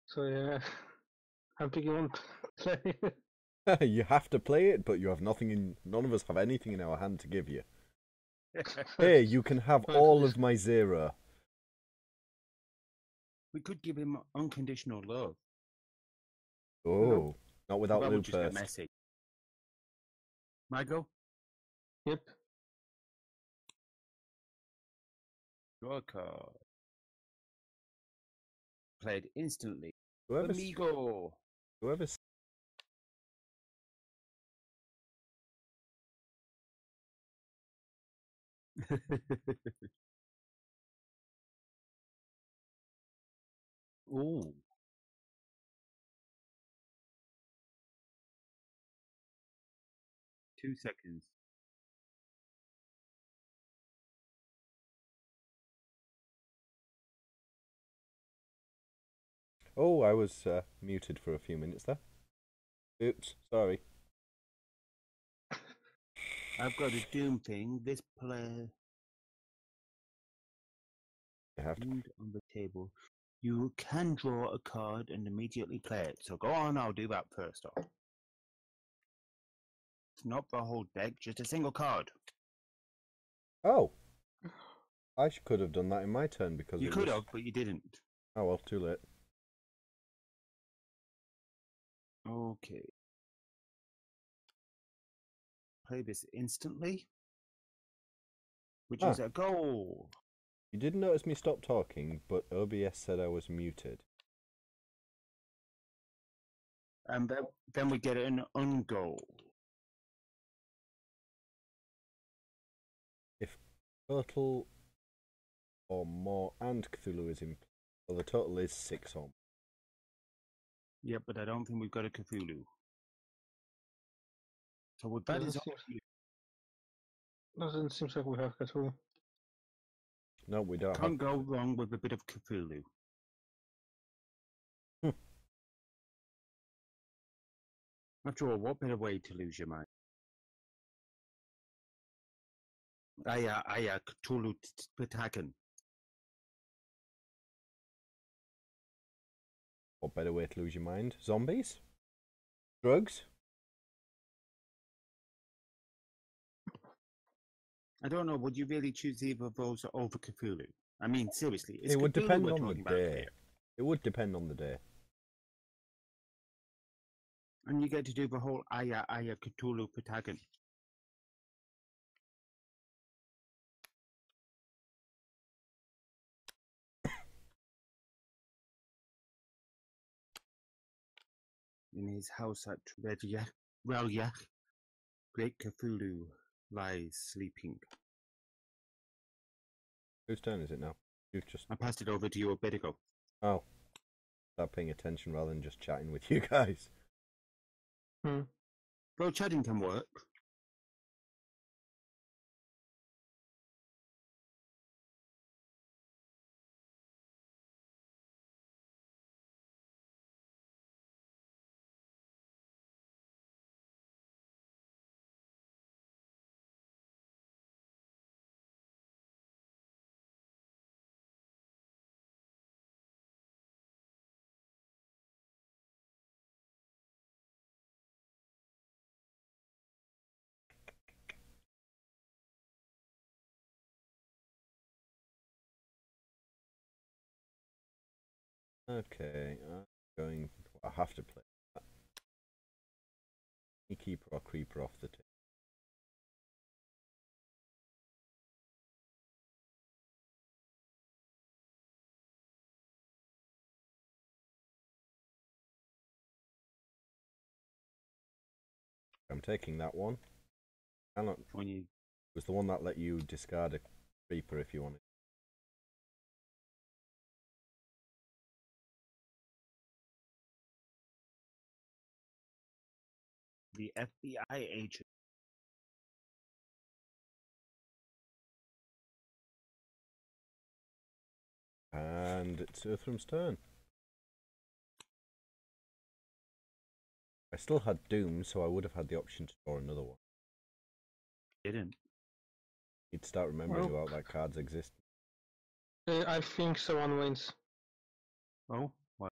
So yeah, I'm picking one play. You have to play it, but you have nothing in. None of us have anything in our hand to give you. Hey, you can have Right, all please. of my 0. We could give him unconditional love. Oh, not without That Lou would just get first. messy. Michael? Yep. Draw a card. Played instantly. Whoever's Amigo. whoever's Ooh. Two seconds. Oh, I was muted for a few minutes there. Oops, sorry. I've got a Doom thing. This player You have to. on the table. You can draw a card and immediately play it. So go on, I'll do that first off. It's not the whole deck, just a single card. Oh, I could have done that in my turn because You it could was... have, but you didn't. Oh well, too late. Okay. Play this instantly, which is a goal. You didn't notice me stop talking, but OBS said I was muted. And then we get an ungoal. If total or more and Cthulhu is in... Well, the total is 6 or more. Yeah, but I don't think we've got a Cthulhu. So with that is Doesn't seem like we have Cthulhu. No, we don't can't have... go wrong with a bit of Cthulhu. After all, what better way to lose your mind? Cthulhu Patakan. What better way to lose your mind? Zombies? Drugs? I don't know, would you really choose either of those over Cthulhu? I mean, seriously, it's It would Cthulhu depend we're on the talking about day. here. It would depend on the day. And you get to do the whole Cthulhu Patagan. In his house at Reljach, great Cthulhu lies sleeping. Whose turn is it now? You've just... I passed it over to you a bit ago. Oh. Start paying attention rather than just chatting with you guys. Well, chatting can work. Okay, I'm going... I have to play that. Keeper or creeper off the table. I'm taking that one. When you... It was the one that let you discard a creeper if you wanted. The FBI agent. And it's Earthram's turn. I still had Doom, so I would have had the option to draw another one. Didn't. You'd start remembering Well, about that card's existence. I think someone wins. Oh, what?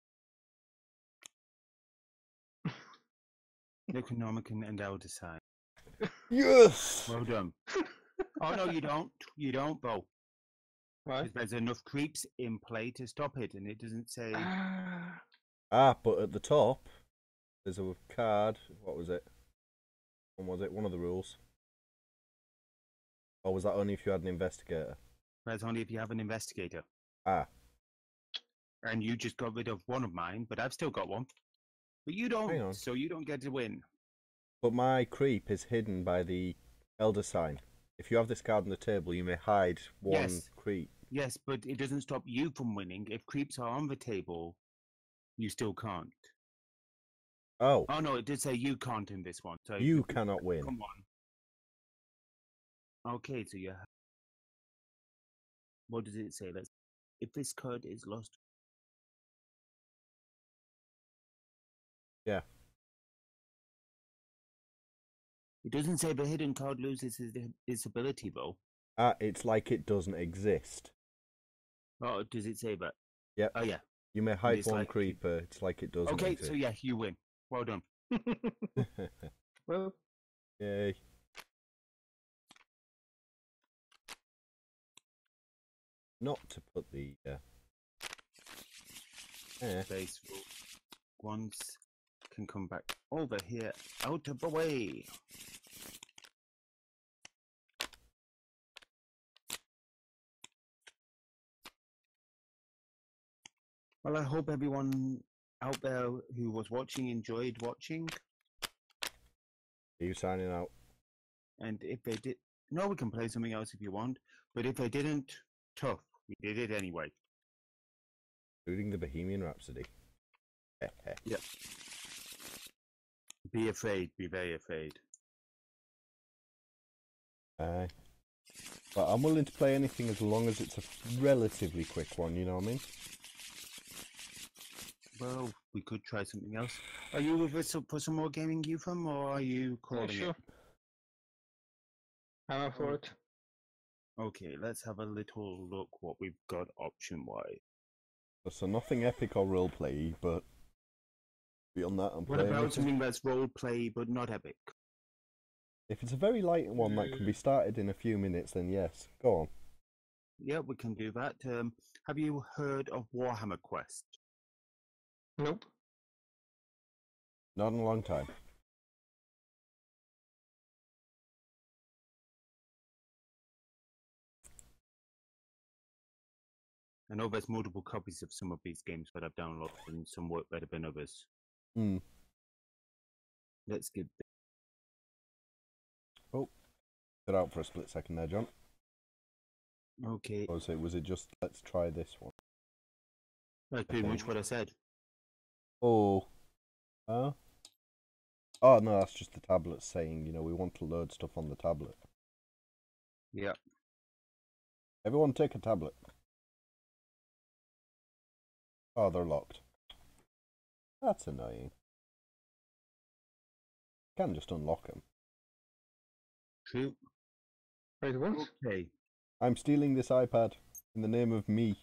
Necronomicon and I'll decide. Yes! Well done. Oh, no, you don't. You don't, Bo. Why? Because there's enough creeps in play to stop it, and it doesn't say... Ah, but at the top, there's a card. What was it? One was it? One of the rules. Or was that only if you had an investigator? That's only if you have an investigator. Ah, And you just got rid of one of mine, but I've still got one. But you hang don't, on. so you don't get to win. But my creep is hidden by the elder sign. If you have this card on the table, you may hide one Yes. creep. Yes, but it doesn't stop you from winning. If creeps are on the table, you still can't. Oh, Oh no, it did say you can't in this one. So you cannot win. Come on. Okay, so yeah. What does it say? Let's. If this card is lost. Yeah. It doesn't say the hidden card loses its ability though. Ah, it's like it doesn't exist. Oh, does it say that? Yep. Oh yeah. You may hide it's one like- creeper. It's like it doesn't Okay, exist. so yeah, you win. Well done. Well, Yay. Not to put the Base ones can come back over here, out of the way. Well, I hope everyone out there who was watching enjoyed watching. Are you signing out? And if they did, no, we can play something else if you want. But if they didn't, tough. We did it anyway. Including the Bohemian Rhapsody. Yeah. Be afraid. Be very afraid. Aye. But I'm willing to play anything as long as it's a relatively quick one, you know what I mean? Well, we could try something else. Are you with us for some more gaming, Eupham, or are you calling sure. it? I'm up for it. Okay, let's have a little look what we've got option-wise. So nothing epic or roleplay, but beyond that, I'm What playing about anything. something that's role-play but not epic? If it's a very light one that can be started in a few minutes, then yes. Go on. Yeah, we can do that. Have you heard of Warhammer Quest? Nope. Not in a long time. I know there's multiple copies of some of these games that I've downloaded and some work better than others. Hmm. Let's give... Oh. Cut out for a split second there, John. Okay, Or was it just, let's try this one? that's pretty much what I said. Oh. Huh? Oh, no, that's just the tablet saying, we want to load stuff on the tablet. Yeah. Everyone take a tablet. Oh, they're locked. That's annoying. Can't just unlock them. True. Wait, what? Okay. I'm stealing this iPad in the name of me.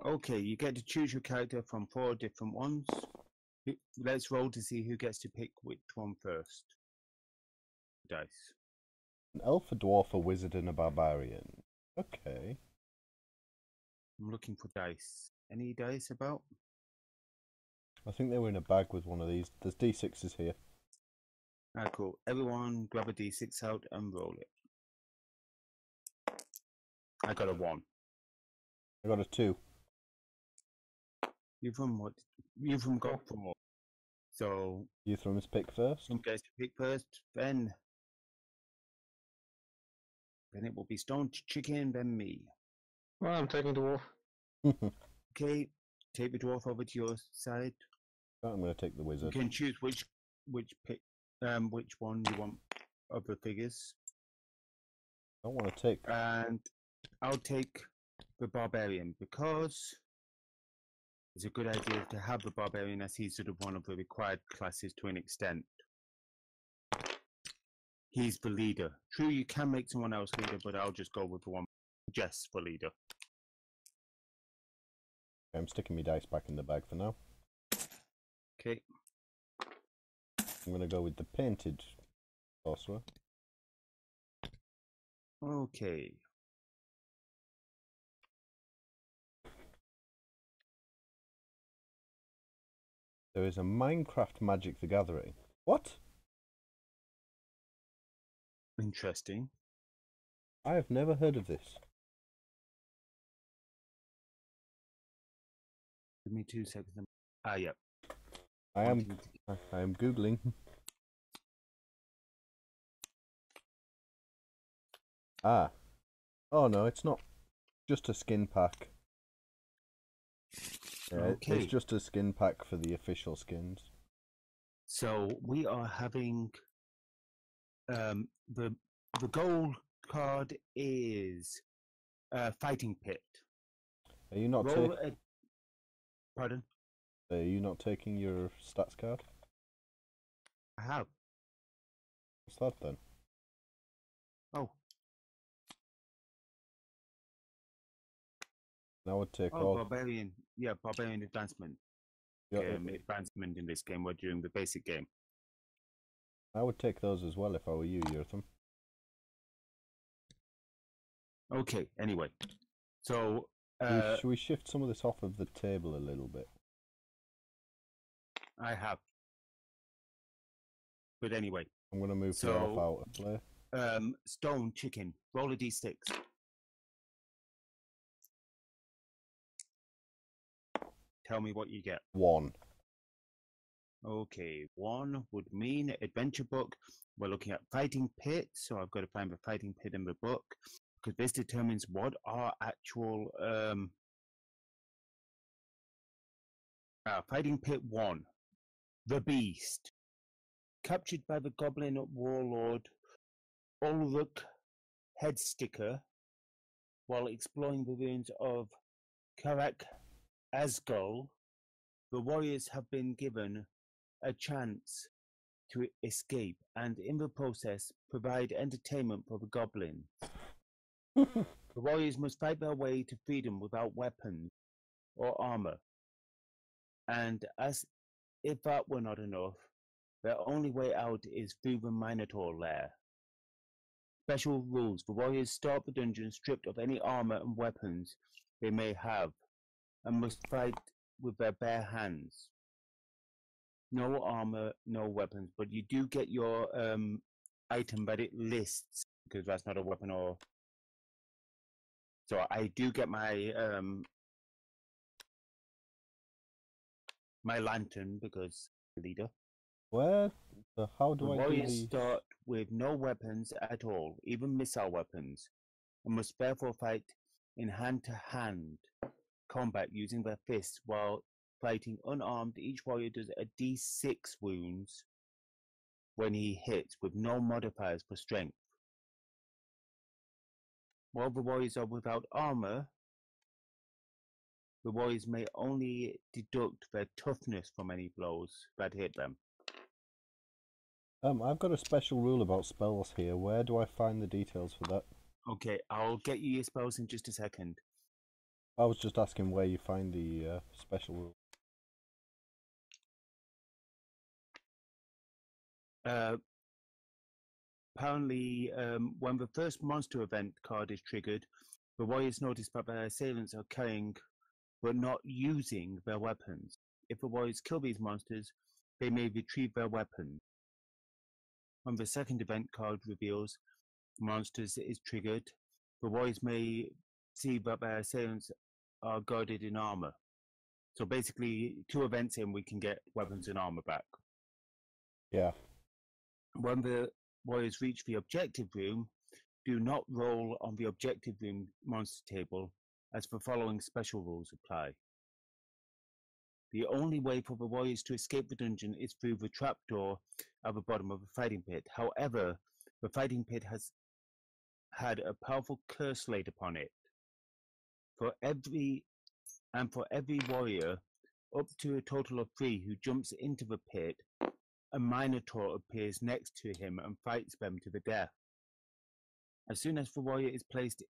Okay, you get to choose your character from 4 different ones. Let's roll to see who gets to pick which one first. Dice. An elf, a dwarf, a wizard, and a barbarian. Okay. I'm looking for dice. Any dice about? I think they were in a bag with one of these. There's D6s here. Ah, cool. Everyone grab a d6 out and roll it. I got a 1. I got a 2. You from what? You from got 4. So, You throw his pick first. some guys to pick first, then it will be Stone Chicken, then me. Well, I'm taking the wolf. Okay, take the dwarf over to your side. I'm going to take the You wizard. can choose which one you want of the figures. I don't want to take... And I'll take the barbarian because it's a good idea to have the barbarian as he's sort of one of the required classes to an extent. He's the leader. True, you can make someone else leader, but I'll just go with the one just for leader. I'm sticking my dice back in the bag for now. Okay. I'm going to go with the painted sorcerer. Okay. There is a Minecraft Magic the Gathering. What? Interesting. I have never heard of this. Give me 2 seconds. Yeah. I am googling. Ah. Oh no, it's not just a skin pack. Yeah, Okay. it's just a skin pack for the official skins. So we are having the gold card is Fighting Pit. Are you not Pardon? Are you not taking your stats card? I have. What's that then? Oh. I would take Oh, all. Barbarian. Yeah, Barbarian Advancement. Advancement in this game or during the basic game. I would take those as well if I were you, Yurtham. Okay, anyway. So, Should we shift some of this off of the table a little bit? I have. But anyway. I'm going to move the elf out of play. Stone Chicken. Roll a d6. Tell me what you get. 1. Okay, 1 would mean adventure book. We're looking at Fighting Pit, so I've got to find the Fighting Pit in the book, because this determines what our actual Fighting Pit 1. The Beast. Captured by the Goblin warlord Ulrich Headsticker while exploring the ruins of Karak Asgol, the warriors have been given a chance to escape and in the process provide entertainment for the goblins. The warriors must fight their way to freedom without weapons or armor. And as if that were not enough, their only way out is through the Minotaur lair. Special rules. The warriors start the dungeon stripped of any armor and weapons they may have and must fight with their bare hands. No armor, no weapons, but you do get your item that it lists, because that's not a weapon or... So I do get my my lantern, because leader. How do I do warriors start with no weapons at all, even missile weapons, and must therefore fight in hand-to-hand combat using their fists while fighting unarmed. Each warrior does a d6 wounds when he hits, with no modifiers for strength. While the warriors are without armor, the warriors may only deduct their toughness from any blows that hit them. I've got a special rule about spells here. Where do I find the details for that? Okay, I'll get you your spells in just a second. I was just asking where you find the special rule. Apparently, when the first monster event card is triggered, the warriors notice that their assailants are carrying but not using their weapons. If the warriors kill these monsters, they may retrieve their weapons. When the second event card reveals monsters is triggered, the warriors may see that their assailants are guarded in armor. So basically, 2 events in, we can get weapons and armor back. Yeah. When the warriors reach the objective room, do not roll on the objective room monster table, as the following special rules apply. The only way for the warriors to escape the dungeon is through the trapdoor at the bottom of the fighting pit. However, the fighting pit has had a powerful curse laid upon it. For every warrior, up to a total of 3 who jumps into the pit, a Minotaur appears next to him and fights them to the death. As soon as the warrior is placed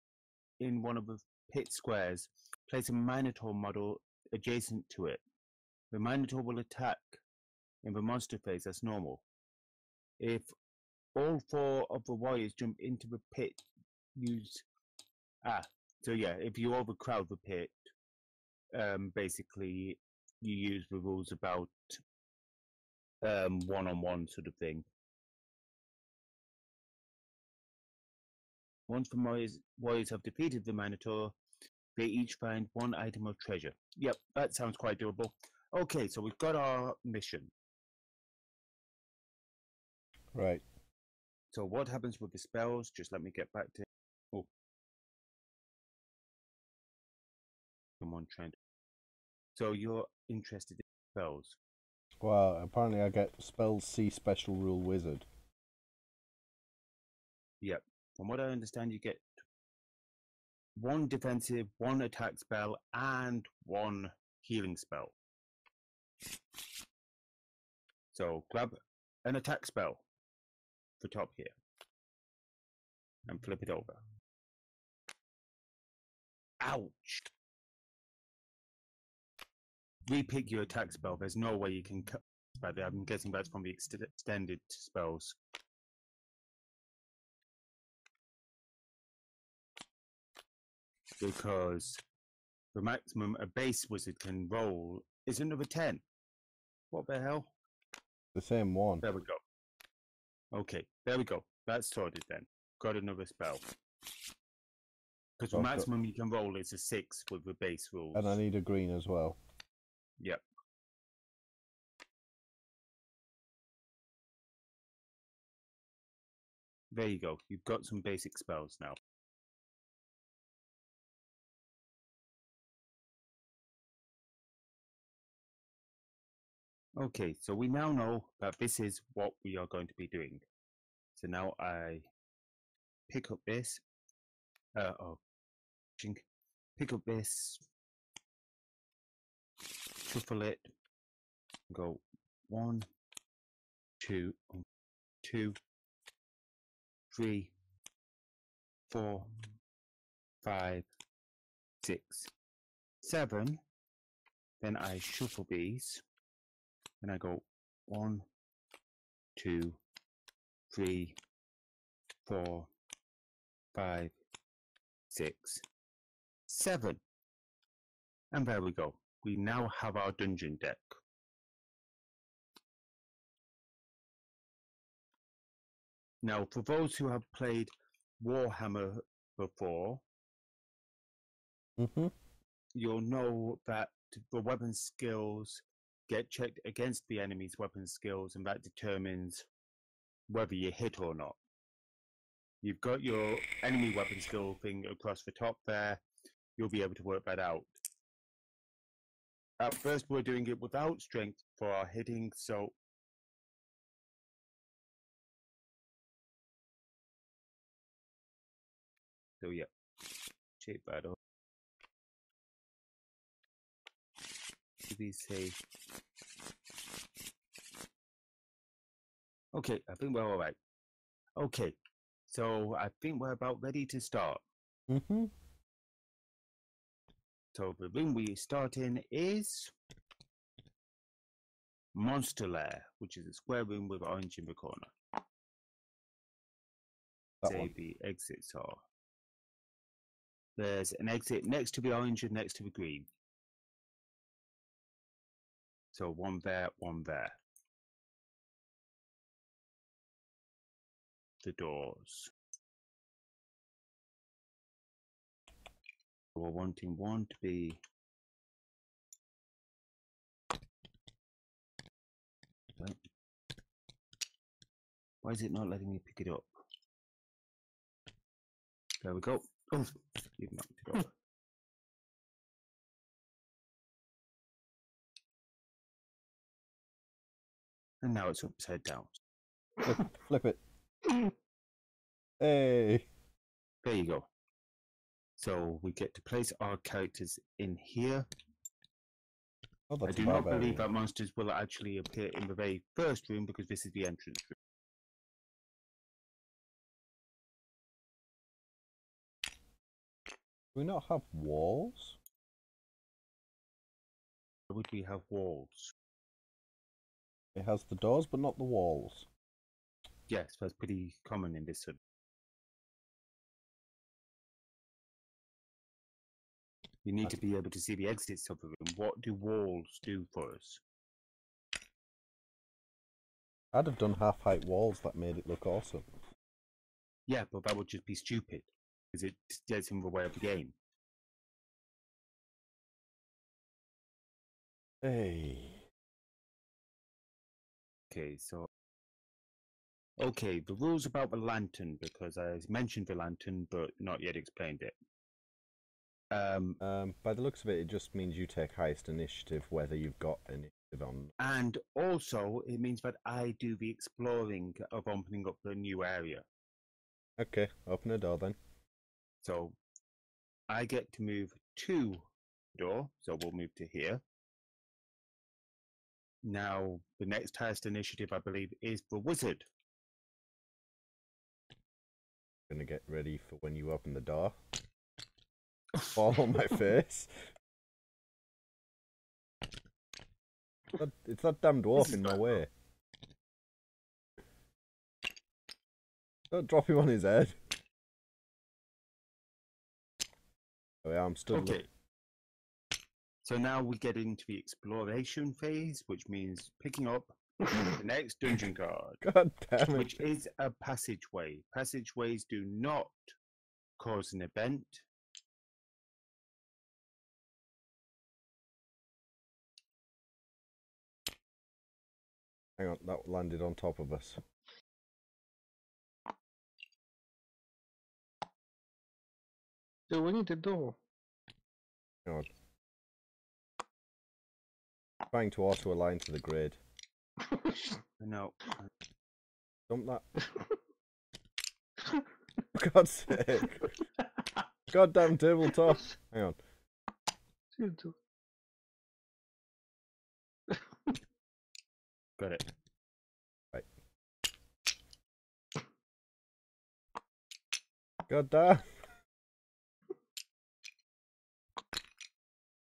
in one of the pit squares, place a Minotaur model adjacent to it. The Minotaur will attack in the monster phase as normal. If all 4 of the warriors jump into the pit, if you overcrowd the pit, basically you use the rules about one-on-one sort of thing. Once the warriors have defeated the Minotaur, They each find one item of treasure. Yep, that sounds quite doable. Okay, so we've got our mission. Right. So what happens with the spells? Just let me get back to... Oh. Someone trying to... So you're interested in spells? Well, apparently I get spells C special rule wizard. Yep. From what I understand, you get one defensive, one attack spell, and one healing spell. So grab an attack spell for top here and flip it over. Ouch! Repick your attack spell. There's no way you can cut by that. I'm guessing that's from the extended spells. Because the maximum a base wizard can roll is another 10. What the hell? The same one. There we go. Okay, there we go. That's sorted then. Got another spell. Because the maximum you can roll is a 6 with the base rules. And I need a green as well. Yep. There you go. You've got some basic spells now. Okay, so we now know that this is what we are going to be doing. So now I pick up this. Pick up this. Shuffle it. Go 1, 2, 2, 3, 4, 5, 6, 7. Then I shuffle these. And I go 1, 2, 3, 4, 5, 6, 7. And there we go. We now have our dungeon deck. Now, for those who have played Warhammer before, you'll know that the weapon skills get checked against the enemy's weapon skills, and that determines whether you hit or not. You've got your enemy weapon skill thing across the top there. You'll be able to work that out. At first, we're doing it without strength for our hitting, so yeah, shape that up. These say, okay, I think we're all right. Okay, so I think we're about ready to start. So the room we start in is Monster Lair, which is a square room with orange in the corner. Say the exits are. There's an exit next to the orange and next to the green. So one there, one there. The doors. We're wanting one to be why is it not letting me pick it up? There we go. Oh, you've knocked it over. And now it's upside down. Flip it. Hey. There you go. So we get to place our characters in here. Oh, I do not believe that monsters will actually appear in the very first room because this is the entrance room. Do we not have walls? Why would we have walls? It has the doors, but not the walls. Yes, that's pretty common in this. You need to be able to see the exits of the room. What do walls do for us? I'd have done half-height walls that made it look awesome. Yeah, but that would just be stupid, because it gets in the way of the game. Hey. Okay, so okay, the rules about the lantern, because I mentioned the lantern but not yet explained it. By the looks of it, it just means you take highest initiative, whether you've got initiative on. And also, it means that I do the exploring of opening up the new area. Okay, open the door then. So I get to move to the door, so we'll move to here. Now, the next highest initiative, I believe, is the wizard. Gonna get ready for when you open the door. Fall on my face. It's that damn dwarf in my way. Don't drop him on his head. Oh yeah, I'm stood. Okay. So now we get into the exploration phase, which means picking up the next dungeon card, God damn it. which is a passageway. Passageways do not cause an event. Hang on, that landed on top of us. So we need a door. Hang on. Trying to auto-align to the grid. No. Dump that. For God's sake. Goddamn tabletop. Hang on. Got it. Right. God damn.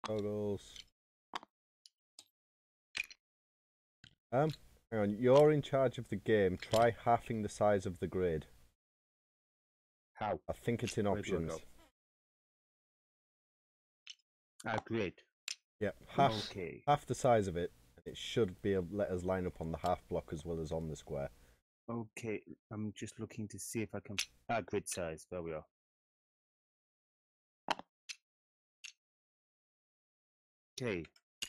Toggles. Hang on, you're in charge of the game. Try halving the size of the grid. How? I think it's in Where do I options. go? Grid. Yep, Okay. half the size of it, and it should be able to let us line up on the half block as well as on the square. Okay, I'm just looking to see if I can. Grid size. There we are. Okay,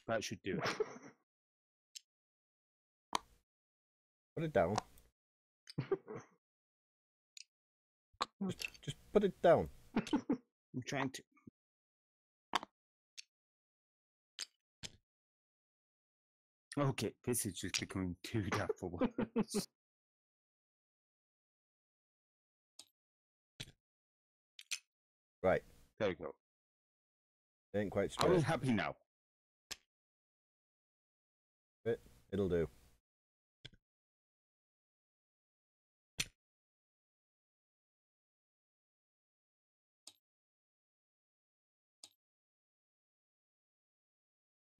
that should do it. Put it down. Just put it down. I'm trying to. Okay, this is just becoming too daft for words. Right. There we go. Ain't quite Are we straight. happy now? It'll do.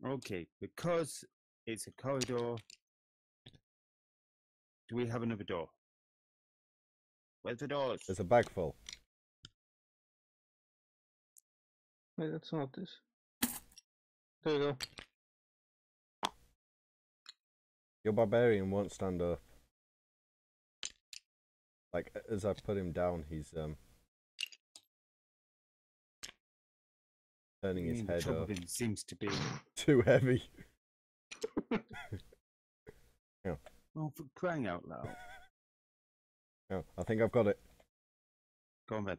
Okay, because it's a corridor. Do we have another door? Where's the doors? There's a bag full. Wait, that's not this. There you go. Your barbarian won't stand up. Like, as I put him down, he's turning his head trouble up. it seems to be. Too heavy. Yeah. Oh, for crying out loud! Oh, I think I've got it. Go on then.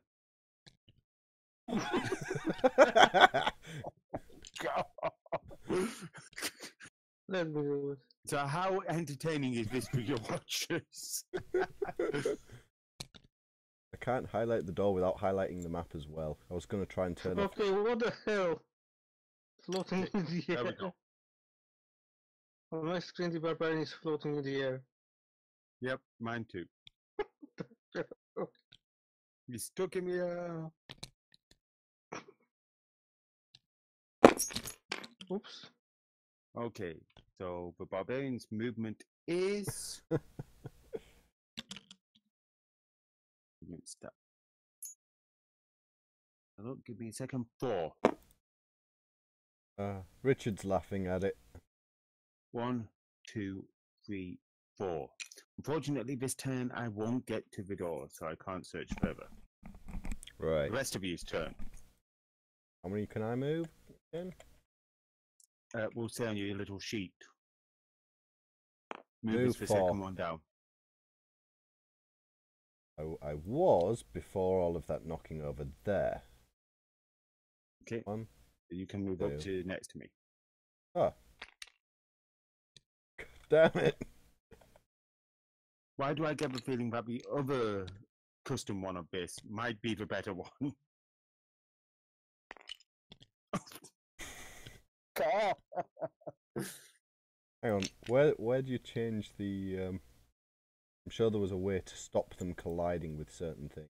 Let me do it. So, how entertaining is this for your watchers? I can't highlight the door without highlighting the map as well. I was going to try and turn off. Okay, what the hell? Floating in the There we air. go. On my screen, the barbarian is floating in the air. Yep, mine too. He's stuck in the air. Oops. Okay, so the barbarian's movement is. Movement step. Look, give me a second. 4. Richard's laughing at it. 1, 2, 3, 4. Unfortunately, this turn I won't get to the door, so I can't search further. Right. The rest of you's turn. How many can I move again? will say on your little sheet. Move Move the for. second one down. I was before all of that knocking over there. Okay. One. You can move up to next to me. Oh. Damn it. Why do I get the feeling that the other custom one of this might be the better one? Hang on, where do you change the I'm sure there was a way to stop them colliding with certain things.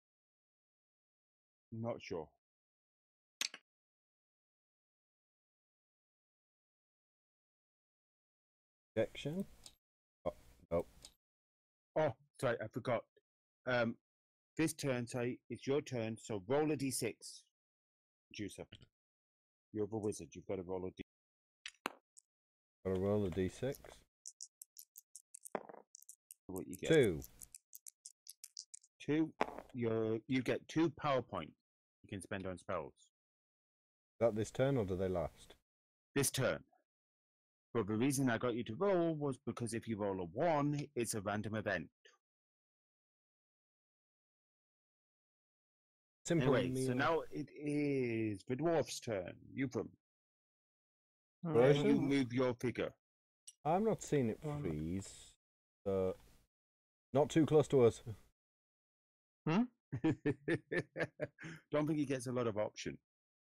Not sure. Projection? Oh, no. Oh, sorry, I forgot. This turn, sorry, it's your turn, so roll a d6. Juicer. You're the wizard, you've got to roll a d. Gotta roll a d6. What you get? 2. 2. You get 2 power points you can spend on spells. Is that this turn or do they last? This turn. But the reason I got you to roll was because if you roll a 1, it's a random event. Simple. Anyway, so now it is the dwarf's turn. Euprom. Right. Can you move your figure? I'm not seeing it freeze. Not too close to us. Don't think he gets a lot of option.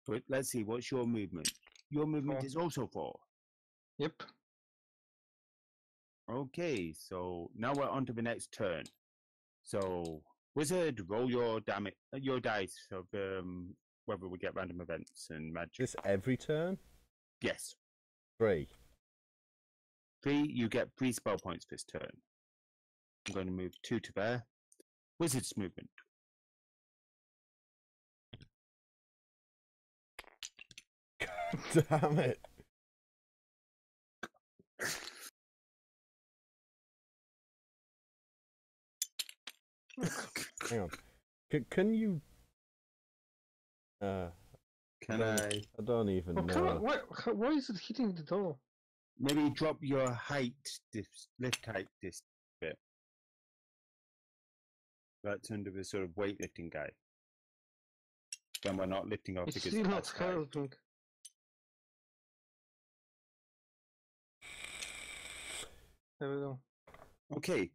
But let's see, what's your movement? Your movement 4. is also 4. Yep. Okay, so now we're on to the next turn. So, wizard, roll your dice of whether we get random events and magic. This every turn? Yes. 3. 3, you get 3 spell points this turn. I'm going to move 2 to there. Wizard's movement. Damn it. Hang on. Can you... Can I don't even Well, know. why is it hitting the door? maybe drop your height, lift height this bit? That's under the sort of weightlifting guy. Then we're not lifting our It's figures still not as high. helping. There we go. Okay.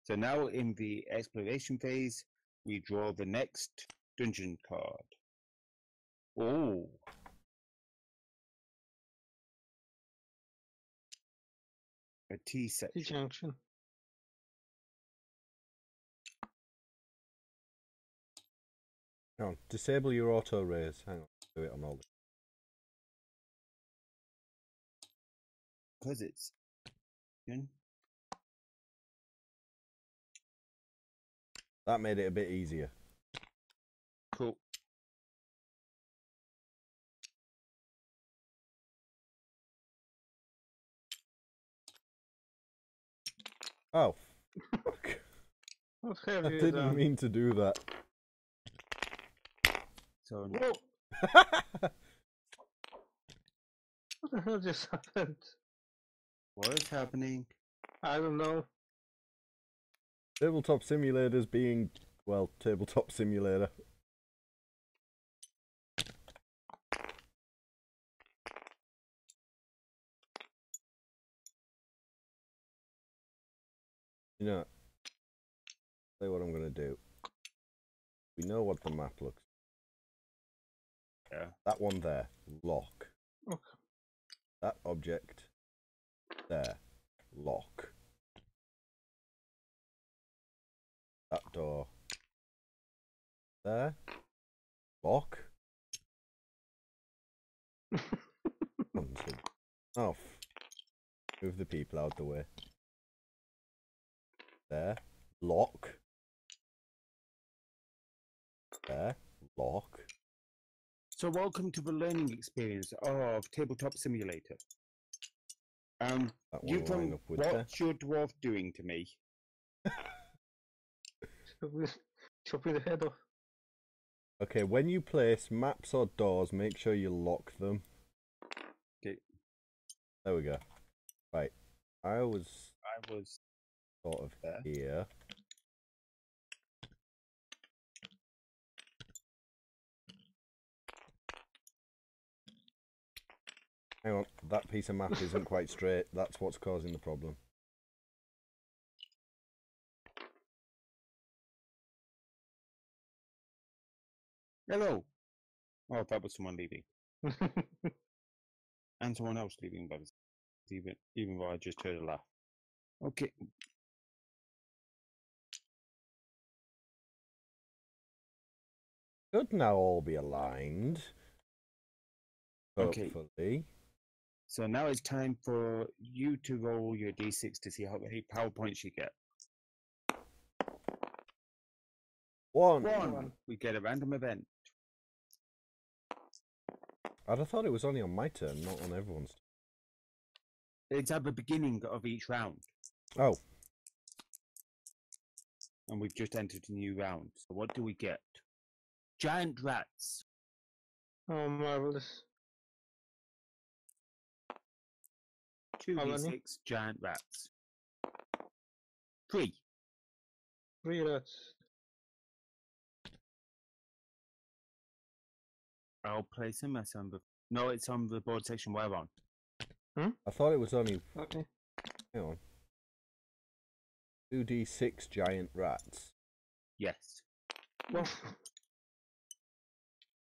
So now in the exploration phase, we draw the next dungeon card. Oh. A T section. T-junction. Hang on. Disable your auto raise. Hang on. Do it on all. Because it's... That made it a bit easier. Cool. Oh, fuck. What have I you didn't done? mean to do that. So Whoa! What the hell just happened? what is happening? I don't know. Tabletop simulators being, well, tabletop simulator. You know, tell you what I'm gonna do. We know what the map looks. Yeah. That one there, lock. Okay. That object there, lock. That door there, lock. Oh, move the people out the way. There, lock. There, lock. So welcome to the learning experience of Tabletop Simulator. That one You will line can, up with there. what's your dwarf doing to me? Chopping the head off. Okay, when you place maps or doors, make sure you lock them. Okay. There we go. Right. I was sort of there. here. Hang on, that piece of map isn't quite straight. That's what's causing the problem. Hello. Oh, that was someone leaving. And someone else leaving, but even though I just heard a laugh. Okay. Should now all be aligned. Okay. Hopefully. So now it's time for you to roll your d6 to see how many power points you get. One. We get a random event. I'd have thought it was only on my turn, not on everyone's turn. It's at the beginning of each round. Oh. And we've just entered a new round. So what do we get? Giant rats. Oh, marvelous. 2d6 giant rats. 3. 3 rats. I'll place them as on the... No, it's on the board section we're on. I thought it was only... Okay. Hang on. 2d6 giant rats. Yes. Well,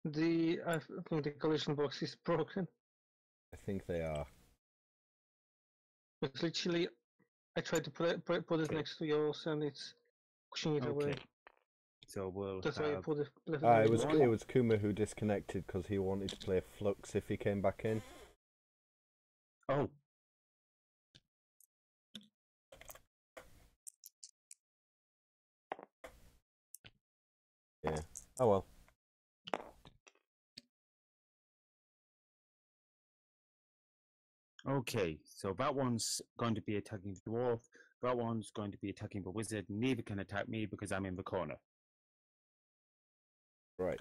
I think the collision box is broken. I think they are. It's literally, I tried to put it next to yours and it's pushing it away. So we'll That's why I have... put it. It was Kuma who disconnected because he wanted to play Flux if he came back in. Oh. Yeah. Oh well. Okay, so that one's going to be attacking the dwarf. That one's going to be attacking the wizard. Neither can attack me because I'm in the corner. Right.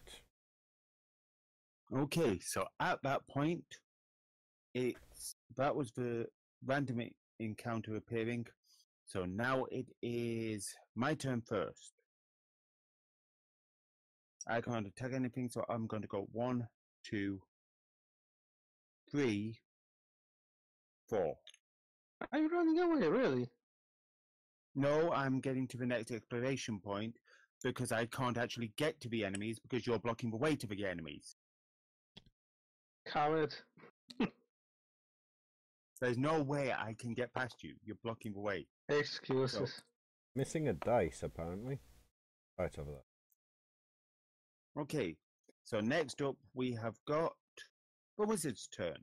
Okay, so at that point, that was the random encounter appearing. So now it is my turn first. I can't attack anything, so I'm going to go 1, 2, 3, 4. Are you running away, really? No, I'm getting to the next exploration point because I can't actually get to the enemies because you're blocking the way to the enemies. Coward. There's no way I can get past you. You're blocking the way. Excuses. So, Missing a dice, apparently. Right over there. okay, so next up we have got the wizard's turn.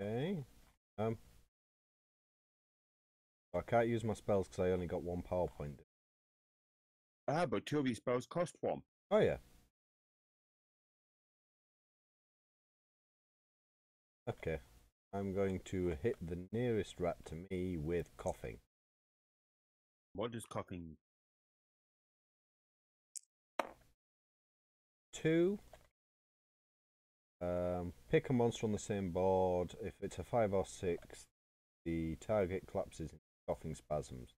Okay. I can't use my spells because I only got 1 power point. But 2 of these spells cost 1. Oh yeah. Okay. I'm going to hit the nearest rat to me with coughing. What does coughing? 2. Pick a monster on the same board. If it's a 5 or 6, the target collapses in coughing spasms.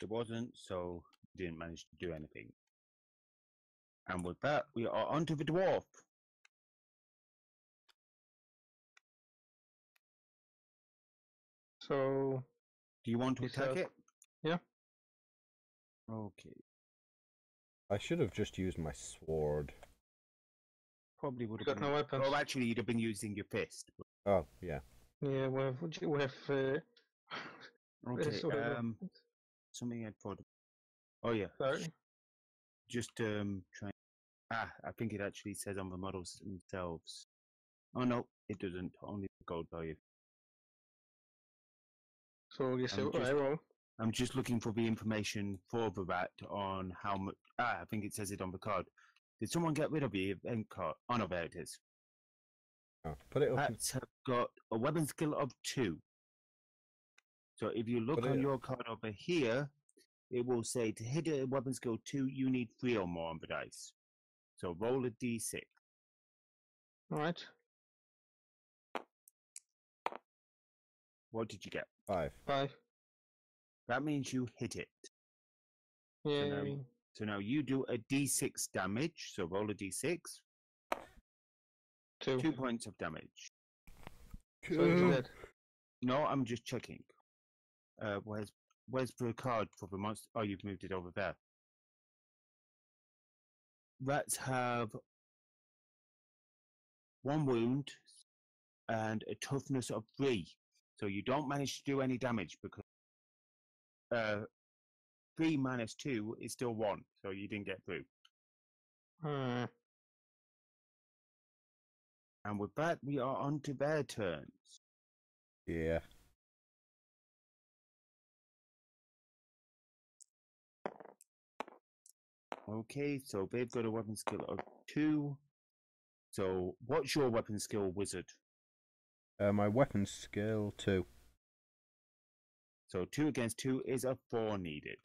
It wasn't, so didn't manage to do anything. And with that, we are onto the dwarf. So, Do you want to He's attack up. it? Yeah. Okay. I should have just used my sword. Probably would have got been. no weapons. Oh, actually, you'd have been using your fist. Oh, yeah. Yeah, we have Okay. sort of- Something I thought. Oh yeah. sorry. Just trying. I think it actually says on the models themselves. Oh no, it doesn't. Only the gold value. So you say just- I roll. I'm just looking for the information for the rat on how much. I think it says it on the card. Did someone get rid of the event card? Oh no, there it is. Oh, put it up. Rats have got a weapon skill of 2. So if you look Put on it- your card over here, it will say to hit a weapon skill 2, you need 3 or more on the dice. So roll a d6. All right. What did you get? 5. 5. That means you hit it. Yay. So now you do a d6 damage. So roll a d6. 2. 2 points of damage. So he's dead. No, I'm just checking. Where's the card for the monster? Oh, you've moved it over there. Rats have 1 wound and a toughness of 3. So you don't manage to do any damage because 3 minus 2 is still 1. So you didn't get through. Hmm. And with that, we are on to their turns. Yeah. Okay, so they've got a weapon skill of 2. So what's your weapon skill, wizard? My weapon skill 2. So 2 against 2 is a 4 needed.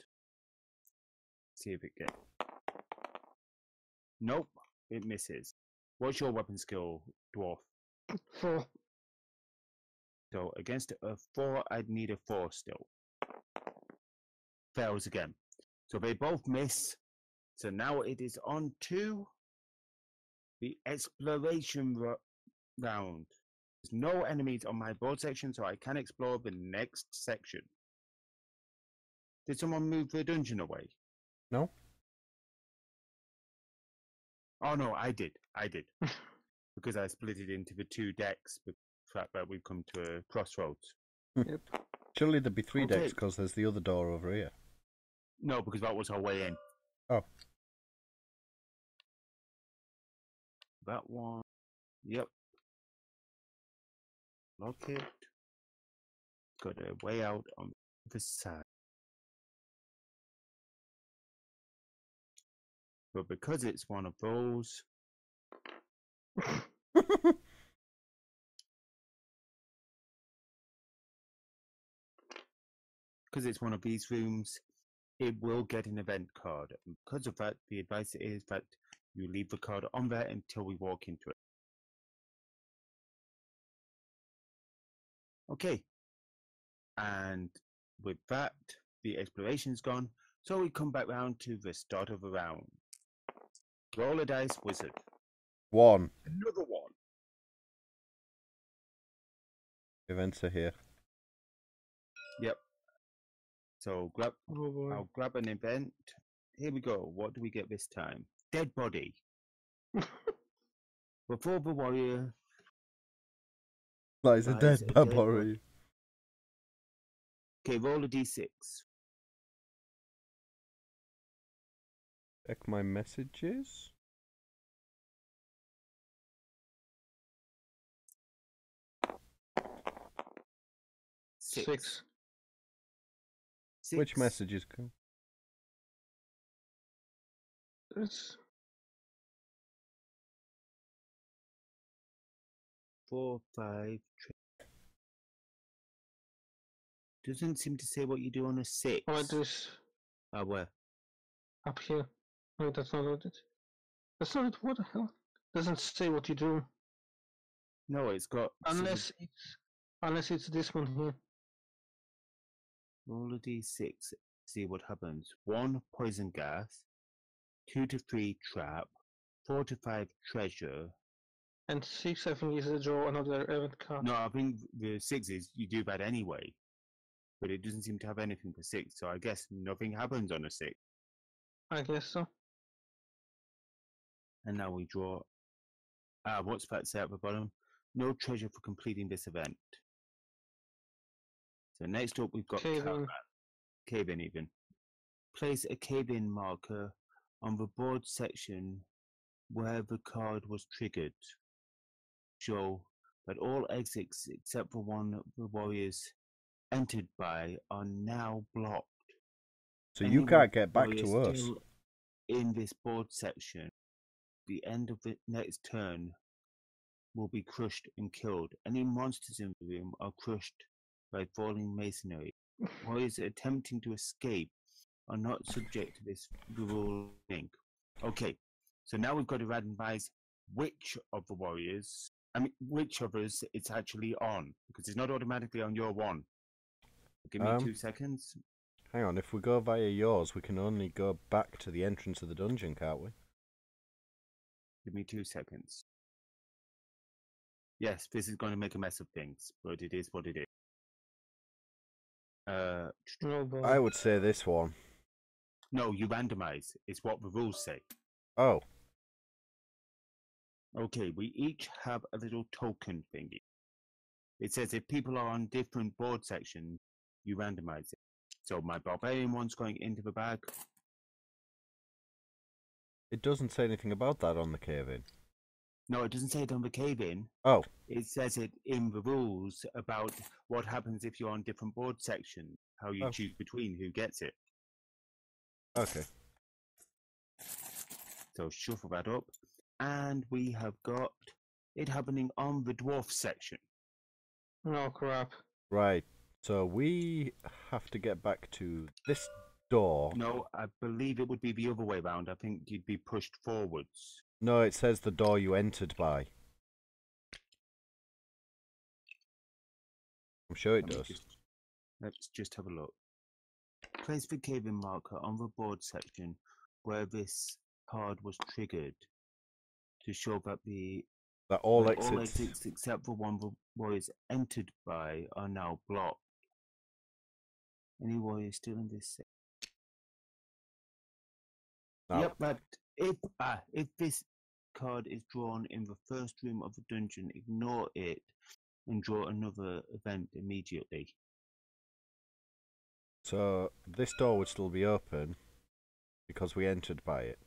See if it gets. Nope, it misses. What's your weapon skill, dwarf? 4. So against a 4, I'd need a 4 still. Fails again. So they both miss. So now it is on to the exploration round. There's no enemies on my board section, so I can explore the next section. Did someone move the dungeon away? No? Oh no, I did. Because I split it into the 2 decks, the fact that we've come to a crossroads. Yep. Surely there'd be 3 decks Okay. because there's the other door over here. No, because that was our way in. Oh. That one. Yep. Lock it. Got a way out on the side. But because it's one of those, because it's one of these rooms, it will get an event card. And because of that, the advice is that you leave the card on there until we walk into it. Okay. And with that, the exploration's gone. So we come back round to the start of the round. Roll a dice, wizard. 1. Another one. Events are here. Yep. So Oh boy. I'll grab an event. Here we go. What do we get this time? Dead body. Before the warrior. That is a That is dead a dead body. Okay, roll a d6. Check my messages. 6. Which messages come? It's 4, 5. Doesn't seem to say what you do on a 6. oh, this Where? up here. No, that's not what it. That's not it. What the hell? Doesn't say what you do No, it's got. unless it's this one here. Roll a d6. See what happens. 1 poison gas. 2 to 3 trap. 4 to 5 treasure. And 6, I think, is a draw another event card. No, I think the 6 is you do that anyway. But it doesn't seem to have anything for 6, so I guess nothing happens on a 6. I guess so. And now we draw. What's that say at the bottom? No treasure for completing this event. So next up we've got Cave-in. Cave-in even. Place a cave-in marker on the board section where the card was triggered. Show that all exits except for one the warriors entered by are now blocked. So you can't get back Warrior to us. still in this board section, the end of the next turn will be crushed and killed. Any monsters in the room are crushed by falling masonry. Warriors attempting to escape are not subject to this ruling. Okay, so now we've got to randomize which of the warriors I mean, which of us it's actually on? Because it's not automatically on your one. Give me 2 seconds. Hang on, if we go via yours, we can only go back to the entrance of the dungeon, can't we? Give me 2 seconds. Yes, this is going to make a mess of things, but it is what it is. No, but I would say this one. No, you randomize. It's what the rules say. Oh, Okay, we each have a little token thingy. It says if people are on different board sections, you randomize it. So my barbarian one's going into the bag. it doesn't say anything about that on the cave-in. No, it doesn't say it on the cave-in. Oh, It says it in the rules about what happens if you're on different board sections, how you choose between who gets it. okay. So shuffle that up. And we have got it happening on the dwarf section. no crap. Right, so we have to get back to this door. No, I believe it would be the other way around. I think you'd be pushed forwards. No, it says the door you entered by. I'm sure it does. Let's just have a look. Place the cave-in marker on the board section where this card was triggered to show that All all exits. exits except for one the warriors entered by are now blocked. Any warriors still in this section? No. Yep, but if this card is drawn in the first room of the dungeon, ignore it and draw another event immediately. So this door would still be open because we entered by it.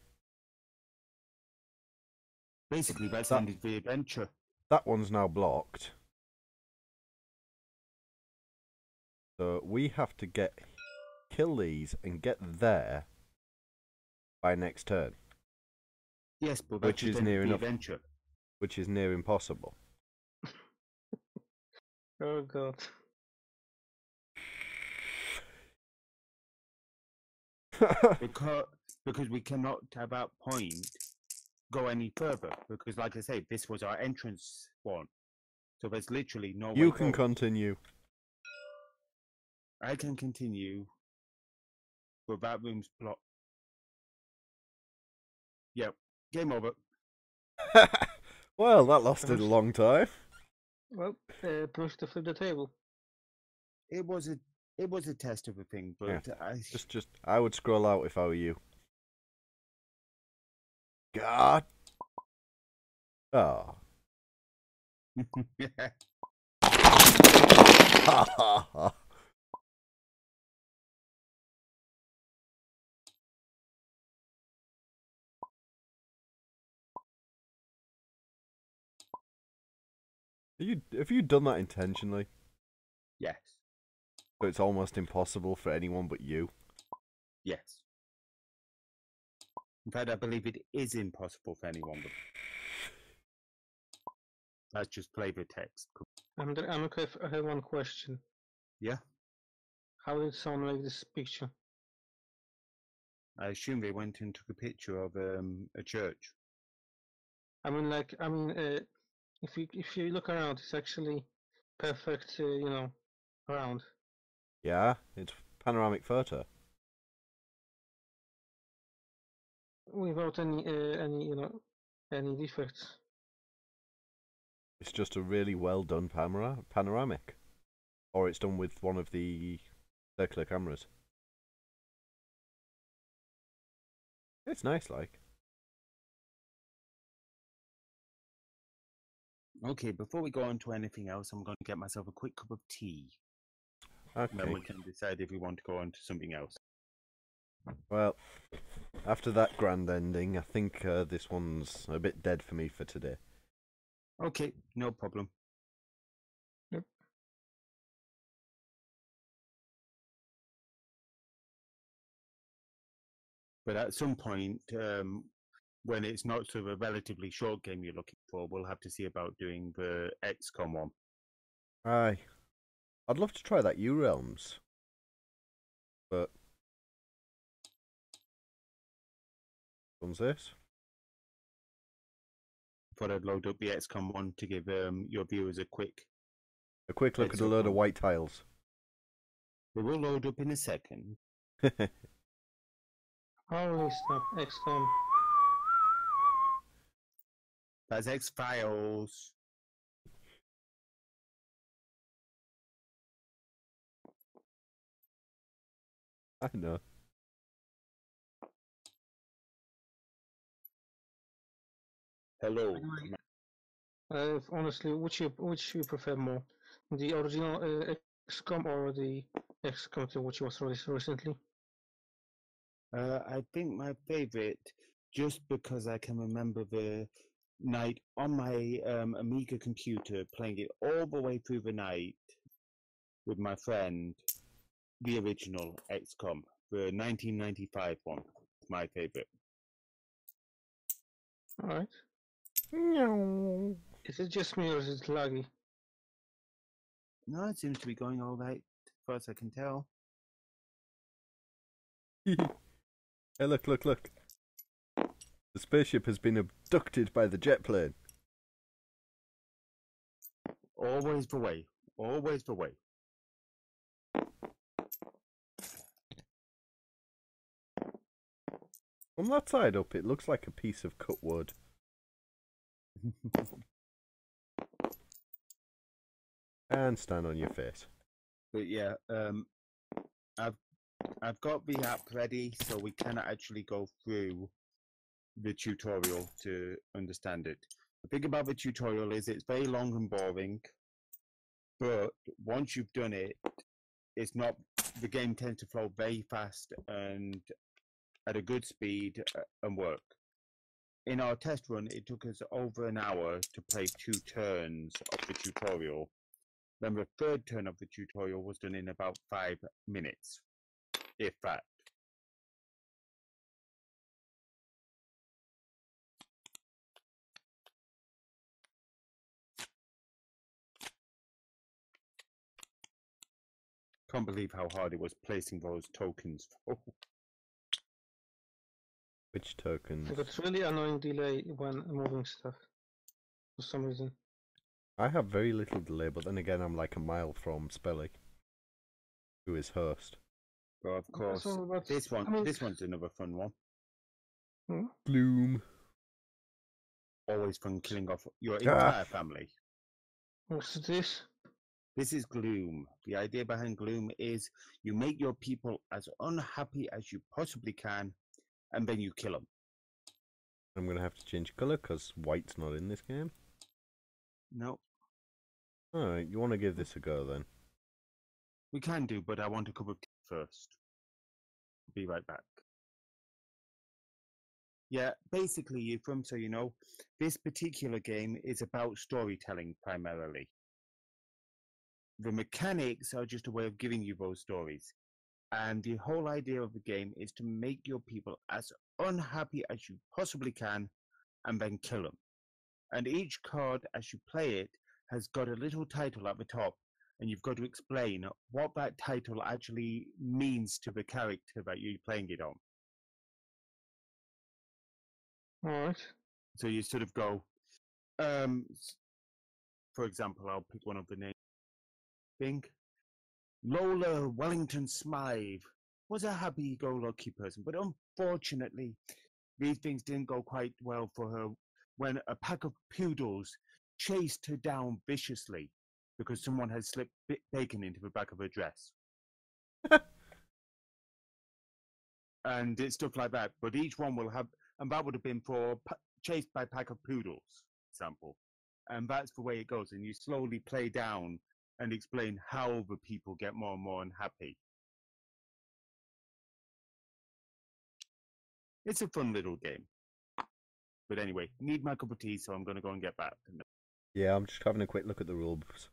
Basically, that's ended the adventure. That one's now blocked. So we have to kill these and get there by next turn. Yes, but Which is near enough. Adventure. Which is near impossible. Oh god. because we cannot at that point go any further. Because, like I say, this was our entrance one, so there's literally no way You can forward. continue. I can continue, but that room's blocked. Yep, game over. Well, that lasted a long time. Well, push to flip the table. It was a test of a thing, but Yeah. Just I would scroll out if I were you. God. Oh. Have you done that intentionally? Yes. So it's almost impossible for anyone but you? Yes. In fact, I believe it is impossible for anyone but. Let's just play the text. I'm okay. I have one question. Yeah. How did someone make this picture? I assume they went and took a picture of a church. If you look around, it's actually perfect. Around. Yeah, it's panoramic photo. Without any defects. It's just a really well done panoramic. Or it's done with one of the circular cameras. It's nice, like. Okay, before we go on to anything else, I'm going to get myself a quick cup of tea. Okay. Then we can decide if we want to go on to something else. Well, after that grand ending, I think this one's a bit dead for me for today. Okay, no problem. Yep. But at some point, when it's not sort of a relatively short game you're looking for, we'll have to see about doing the XCOM one. Aye. I'd love to try that U-Realms. But... What's this? Thought I'd load up the XCOM one to give your viewers a quick look heads at a up load of on- white tiles. They will load up in a second. Holy snap, XCOM. That's X-Files. I know. Hello. Honestly, which you prefer more? The original XCOM or the XCOM 2 which was released recently? I think my favorite, just because I can remember the night on my Amiga computer playing it all the way through the night with my friend, the original XCOM, the 1995 one, my favorite. Alright. Is it just me or is it laggy? No, it seems to be going all right, as far as I can tell. Hey, look. The spaceship has been abducted by the jet plane. Always the way. Always the way. From that side up, it looks like a piece of cut wood. And stand on your face. But yeah, I've got the app ready, so we can actually go through the tutorial to understand it. The thing about the tutorial is it's very long and boring, but once you've done it, it's not. The game tends to flow very fast and at a good speed and work. In our test run, it took us over an hour to play 2 turns of the tutorial. Then the third turn of the tutorial was done in about 5 minutes, if that. Can't believe how hard it was placing those tokens. Which tokens? I got really annoying delay when moving stuff for some reason. I have very little delay, but then again, I'm like a mile from Spelly, who is host. But of course, So this one, I mean, this one's another fun one. Gloom. Always fun killing off your entire family. what's this? This is Gloom. The idea behind Gloom is you make your people as unhappy as you possibly can, and then you kill them. I'm going to have to change colour because white's not in this game. No, Alright, you want to give this a go then? we can do, but I want a cup of tea first. Be right back. Yeah, basically, so you know, this particular game is about storytelling primarily. The mechanics are just a way of giving you those stories. And the whole idea of the game is to make your people as unhappy as you possibly can and then kill them. And each card, as you play it, has got a little title at the top, and you've got to explain what that title actually means to the character that you're playing it on. Alright. So you sort of go, for example, I'll pick one of the names. Think Lola Wellington Smythe was a happy-go-lucky person, but unfortunately, these things didn't go quite well for her when a pack of poodles chased her down viciously because someone had slipped bacon into the back of her dress. And it's stuff like that. But each one will have, and that would have been for chased by a pack of poodles, example. And that's the way it goes. And you slowly play down and explain how the people get more and more unhappy. It's a fun little game. But anyway, need my cup of tea, so I'm going to go and get back. Yeah, I'm just having a quick look at the rules.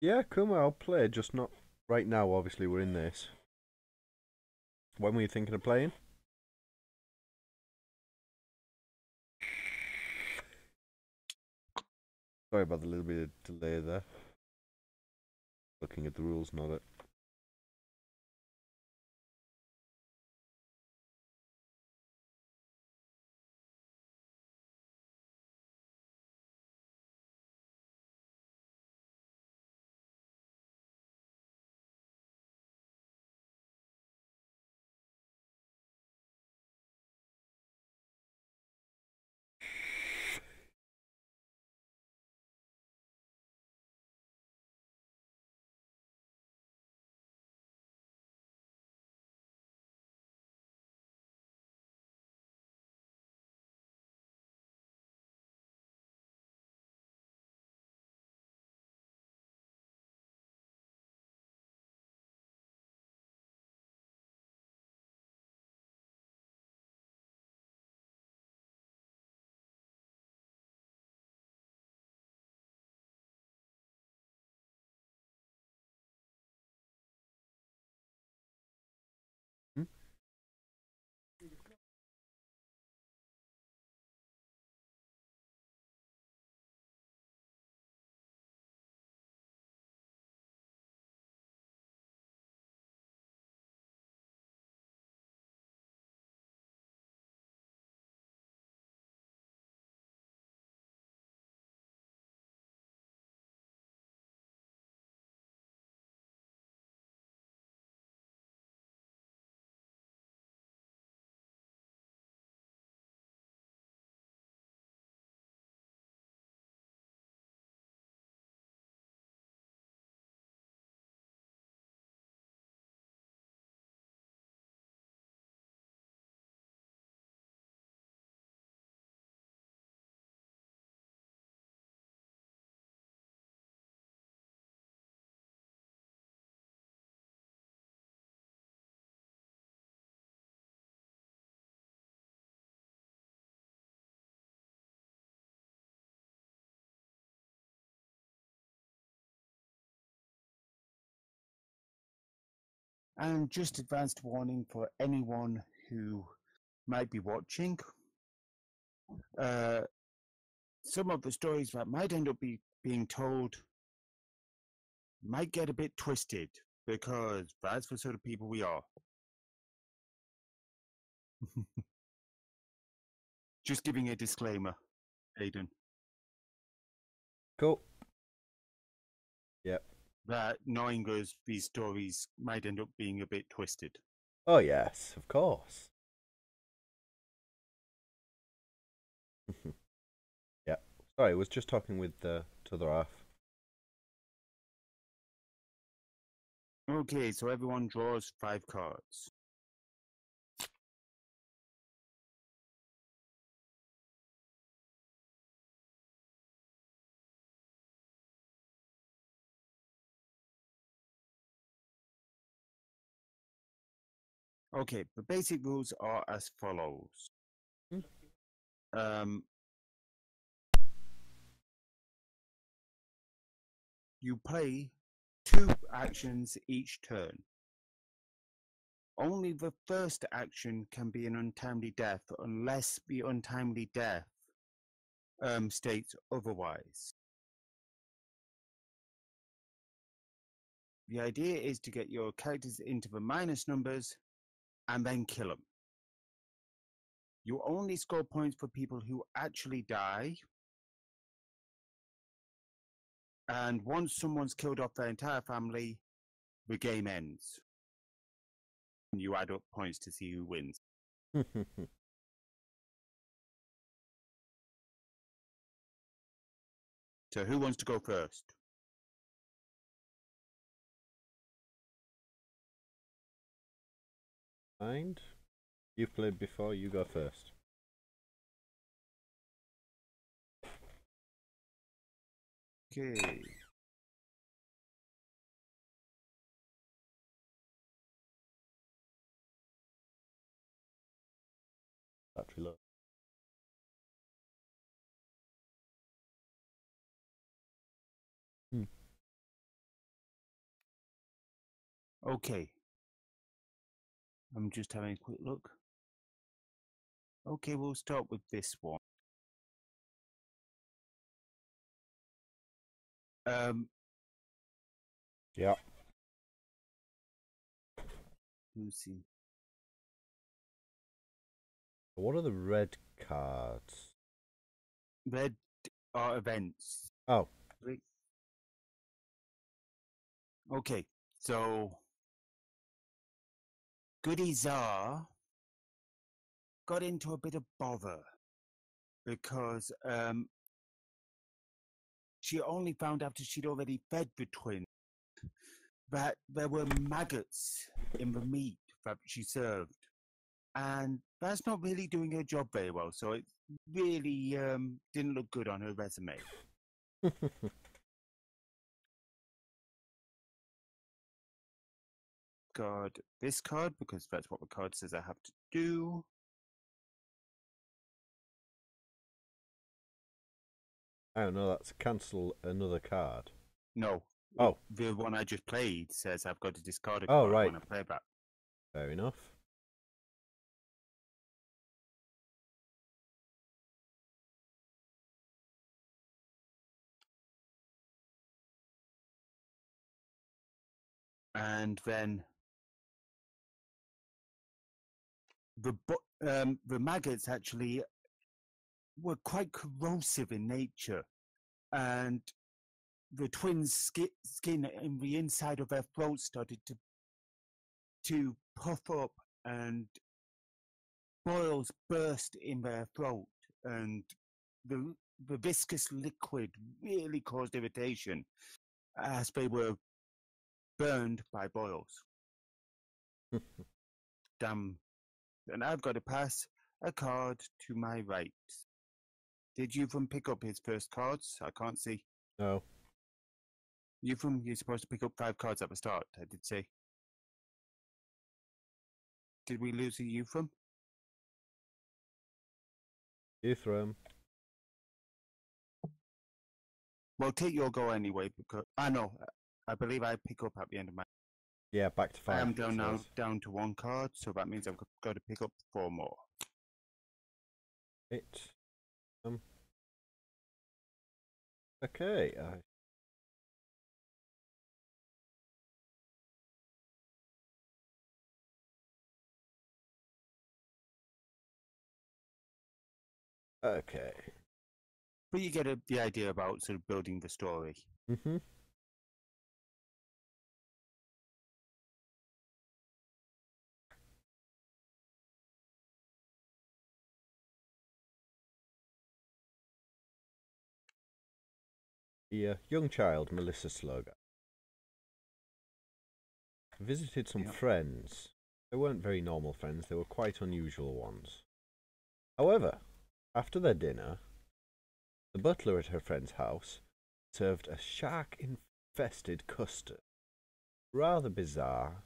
Yeah, come on, I'll play, just not right now, obviously, we're in this. When were you thinking of playing? Sorry about the little bit of delay there. Looking at the rules, not it. Hmm? And just advanced warning for anyone who might be watching. Some of the stories that might end up being told might get a bit twisted because that's the sort of people we are. Just giving a disclaimer, Aidan. Cool. Yep. That knowing us, these stories might end up being a bit twisted. Oh, yes, of course. Yeah. Sorry, I was just talking with the other half. Okay, so everyone draws 5 cards. Okay, the basic rules are as follows. You play 2 actions each turn. Only the first action can be an untimely death unless the untimely death states otherwise. The idea is to get your characters into the minus numbers and then kill them. You only score points for people who actually die. And once someone's killed off their entire family, the game ends. And you add up points to see who wins. So who wants to go first? Mind? You've played before, you go first. Okay. battery low. Okay. I'm just having a quick look. Okay, we'll start with this one. Yeah. Lucy. What are the red cards? Red are events. Oh. Right. Okay, so Goody Czar got into a bit of bother because she only found after she'd already fed the twins that there were maggots in the meat that she served. And that's not really doing her job very well, so it really didn't look good on her resume. Got this card because that's what the card says I have to do. Oh no, that's cancel another card. No. Oh. The one I just played says I've got to discard a Oh, card right. when I play that. Fair enough. And then the maggots actually were quite corrosive in nature, and the twins' skin in the inside of their throat started to puff up, and boils burst in their throat, and the viscous liquid really caused irritation as they were burned by boils. Damn. And I've got to pass a card to my right. Did Euphram pick up his first cards? I can't see. No. Euphram, you're supposed to pick up 5 cards at the start, I did say. Did we lose a Euphram? Euphram. Well, take your go anyway, because no, I believe I pick up at the end of my. Yeah, back to 5. I am down now, down to 1 card, so that means I've got to pick up 4 more. It. Okay. Okay. But you get the idea about sort of building the story. Mm-hmm. The young child, Melissa Slugger, visited some friends. They weren't very normal friends, they were quite unusual ones. However, after their dinner, the butler at her friend's house served a shark-infested custard. Rather bizarre.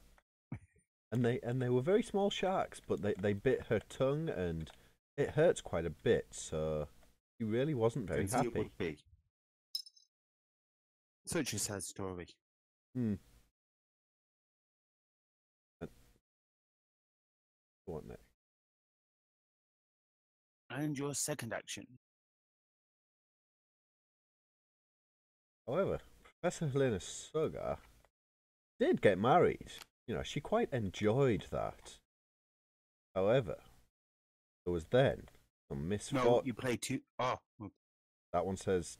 And they were very small sharks, but they bit her tongue and it hurts quite a bit, so she really wasn't very happy. It would be. Such a sad story. What next? And your second action. However, Professor Helena Sugar did get married. You know, she quite enjoyed that. However, there was then some misfortune. No, you play 2. Oh. That one says.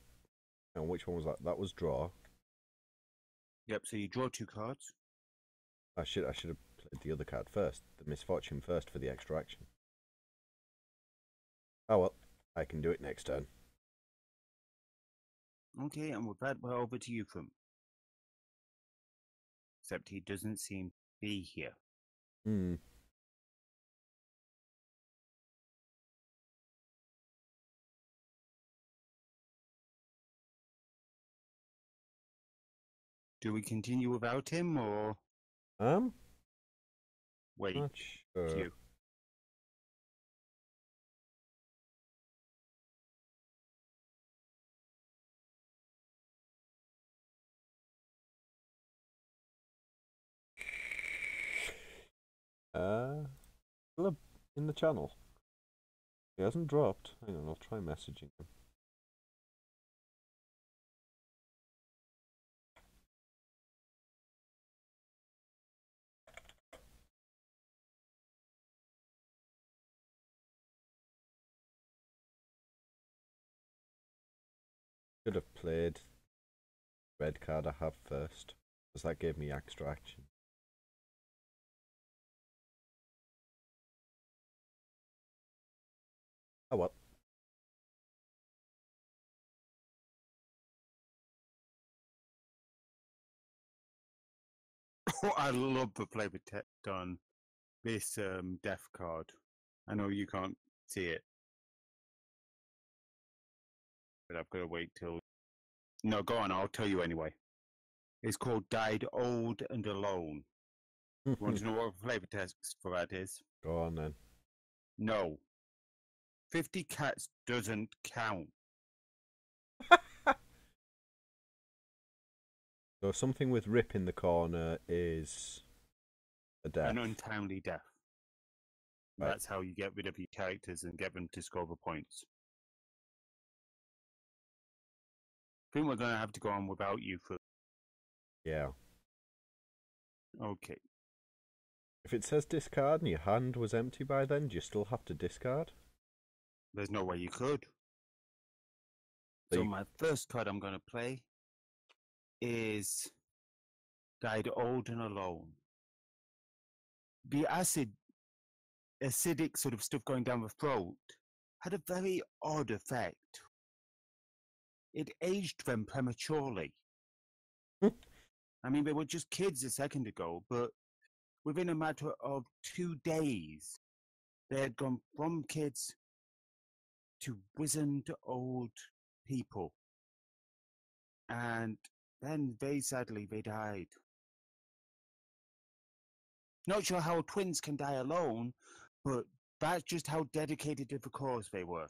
And which one was that? That was draw. Yep, so you draw 2 cards. I should have played the other card first. The misfortune first for the extra action. Oh well, I can do it next turn. Okay, and with that, we're over to Euphram. Except he doesn't seem to be here. Do we continue without him, or wait? Not sure. Still in the channel. He hasn't dropped. Hang on, I'll try messaging him. Should have played red card I have first, because that gave me extra action. Oh well. I love the flavor text on this death card. I know you can't see it, but I've got to wait till. No, go on. I'll tell you anyway. It's called "Died Old and Alone." You want to know what the flavor text for that is? Go on then. No. 50 cats doesn't count. So something with Rip in the corner is a death. An untimely death. Right. That's how you get rid of your characters and get them to score the points. I think we're going to have to go on without you for. Yeah. Okay. If it says discard and your hand was empty by then, do you still have to discard? There's no way you could. So So my first card I'm going to play is Died Old and Alone. The acidic sort of stuff going down the throat had a very odd effect. It aged them prematurely. I mean, they were just kids a second ago, but within a matter of 2 days, they had gone from kids to wizened old people. And then very sadly, they died. Not sure how twins can die alone, but that's just how dedicated to the cause they were.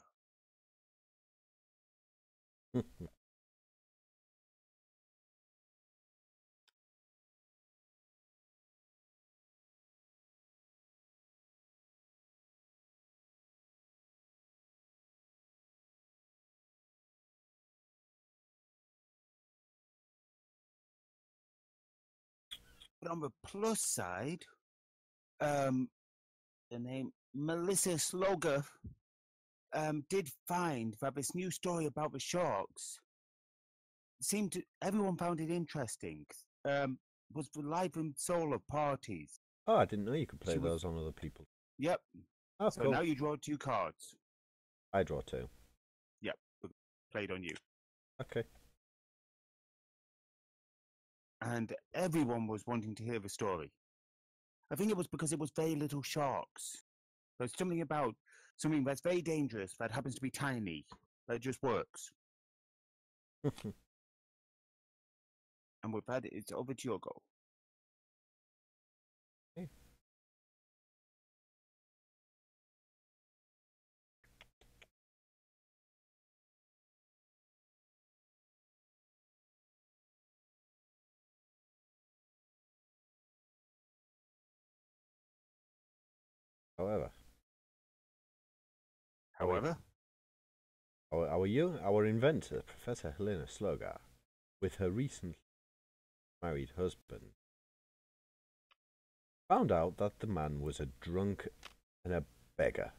But on the plus side, the name Melissa Slogger did find that this new story about the sharks seemed to everyone found it interesting. Was the live and solar parties. Oh, I didn't know you could play She was- those on other people. Yep. Oh, So cool. now you draw 2 cards. I draw 2. Yep. Played on you. Okay. And everyone was wanting to hear the story. I think it was because it was very little sharks. There's something about something that's very dangerous that happens to be tiny that just works. And with that, it's over to your go. Okay. However, our inventor, Professor Helena Slogar, with her recently married husband, found out that the man was a drunk and a beggar.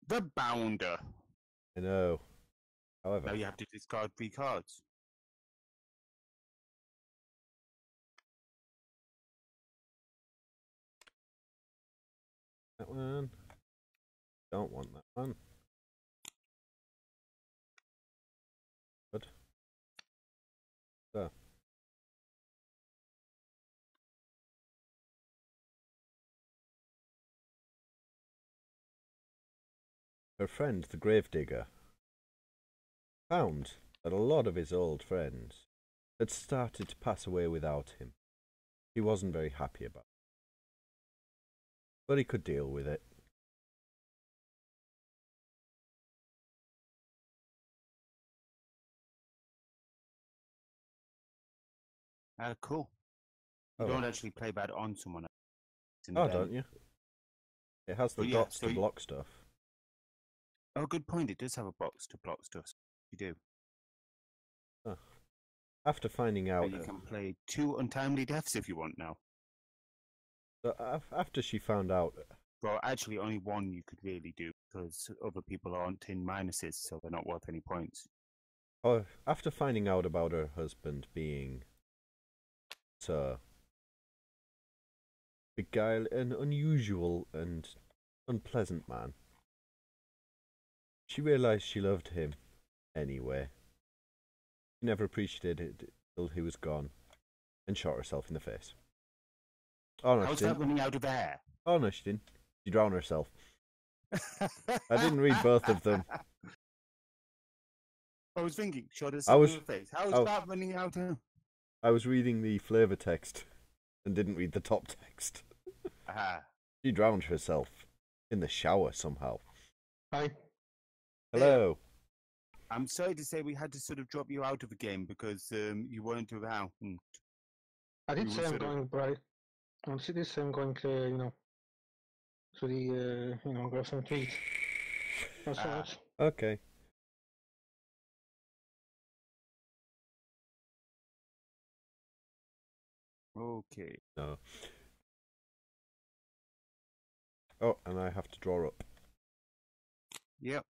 The Bounder. I know. However, Now you have to discard 3 cards. that one. Don't want that one. Good. So. Her friend, the gravedigger, found that a lot of his old friends had started to pass away without him. He wasn't very happy about it, but he could deal with it. Cool. You Oh, don't well. actually play bad on someone. It's an Oh, event. don't you? It has the But yeah, dots so to you- block stuff. Oh, good point. It does have a box to block stuff. You do. Oh. After finding So out, you can play 2 untimely deaths if you want now. after she found out, Well, actually, only 1 you could really do because other people aren't in minuses, so they're not worth any points. after finding out about her husband being an unusual and unpleasant man, she realized she loved him anyway. She never appreciated it till he was gone, and shot herself in the face. Oh no, How's she that didn't. running out of air? Oh no, she didn't. She drowned herself. I didn't read both of them. I was thinking, shot I herself was- in the face. How's oh. that running out of? I was reading the flavor text and didn't read the top text. Ah, She drowned herself in the shower somehow. Hi. Hello. I'm sorry to say we had to sort of drop you out of the game because you weren't around. I did You say were I'm sort of- going bright. I did say I'm going to, to the, grab some to eat. Not so Ah. much. Okay. Okay. No. Oh, and I have to draw up. Yep.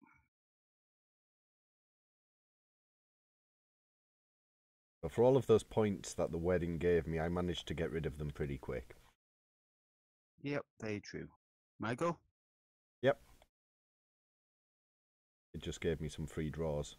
But for all of those points that the wedding gave me, I managed to get rid of them pretty quick. Yep, very true. Michael? Yep. It just gave me some free draws.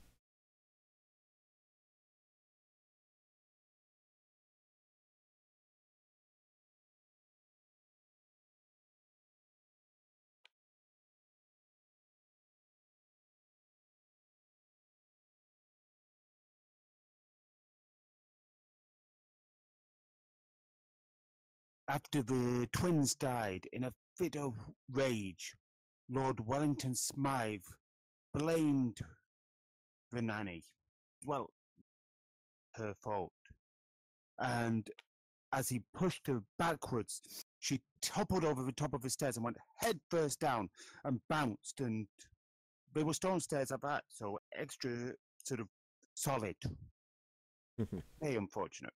After the twins died in a fit of rage, Lord Wellington Smythe blamed the nanny. Well, her fault. And as he pushed her backwards, she toppled over the top of the stairs and went head first down and bounced. And they were stone stairs at that, so extra sort of solid. Very unfortunate.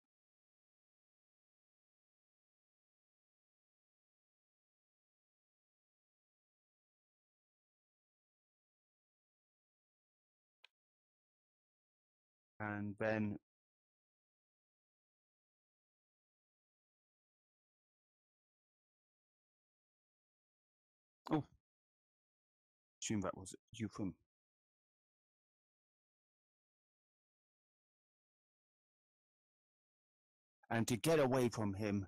And then assume that was you from. And to get away from him,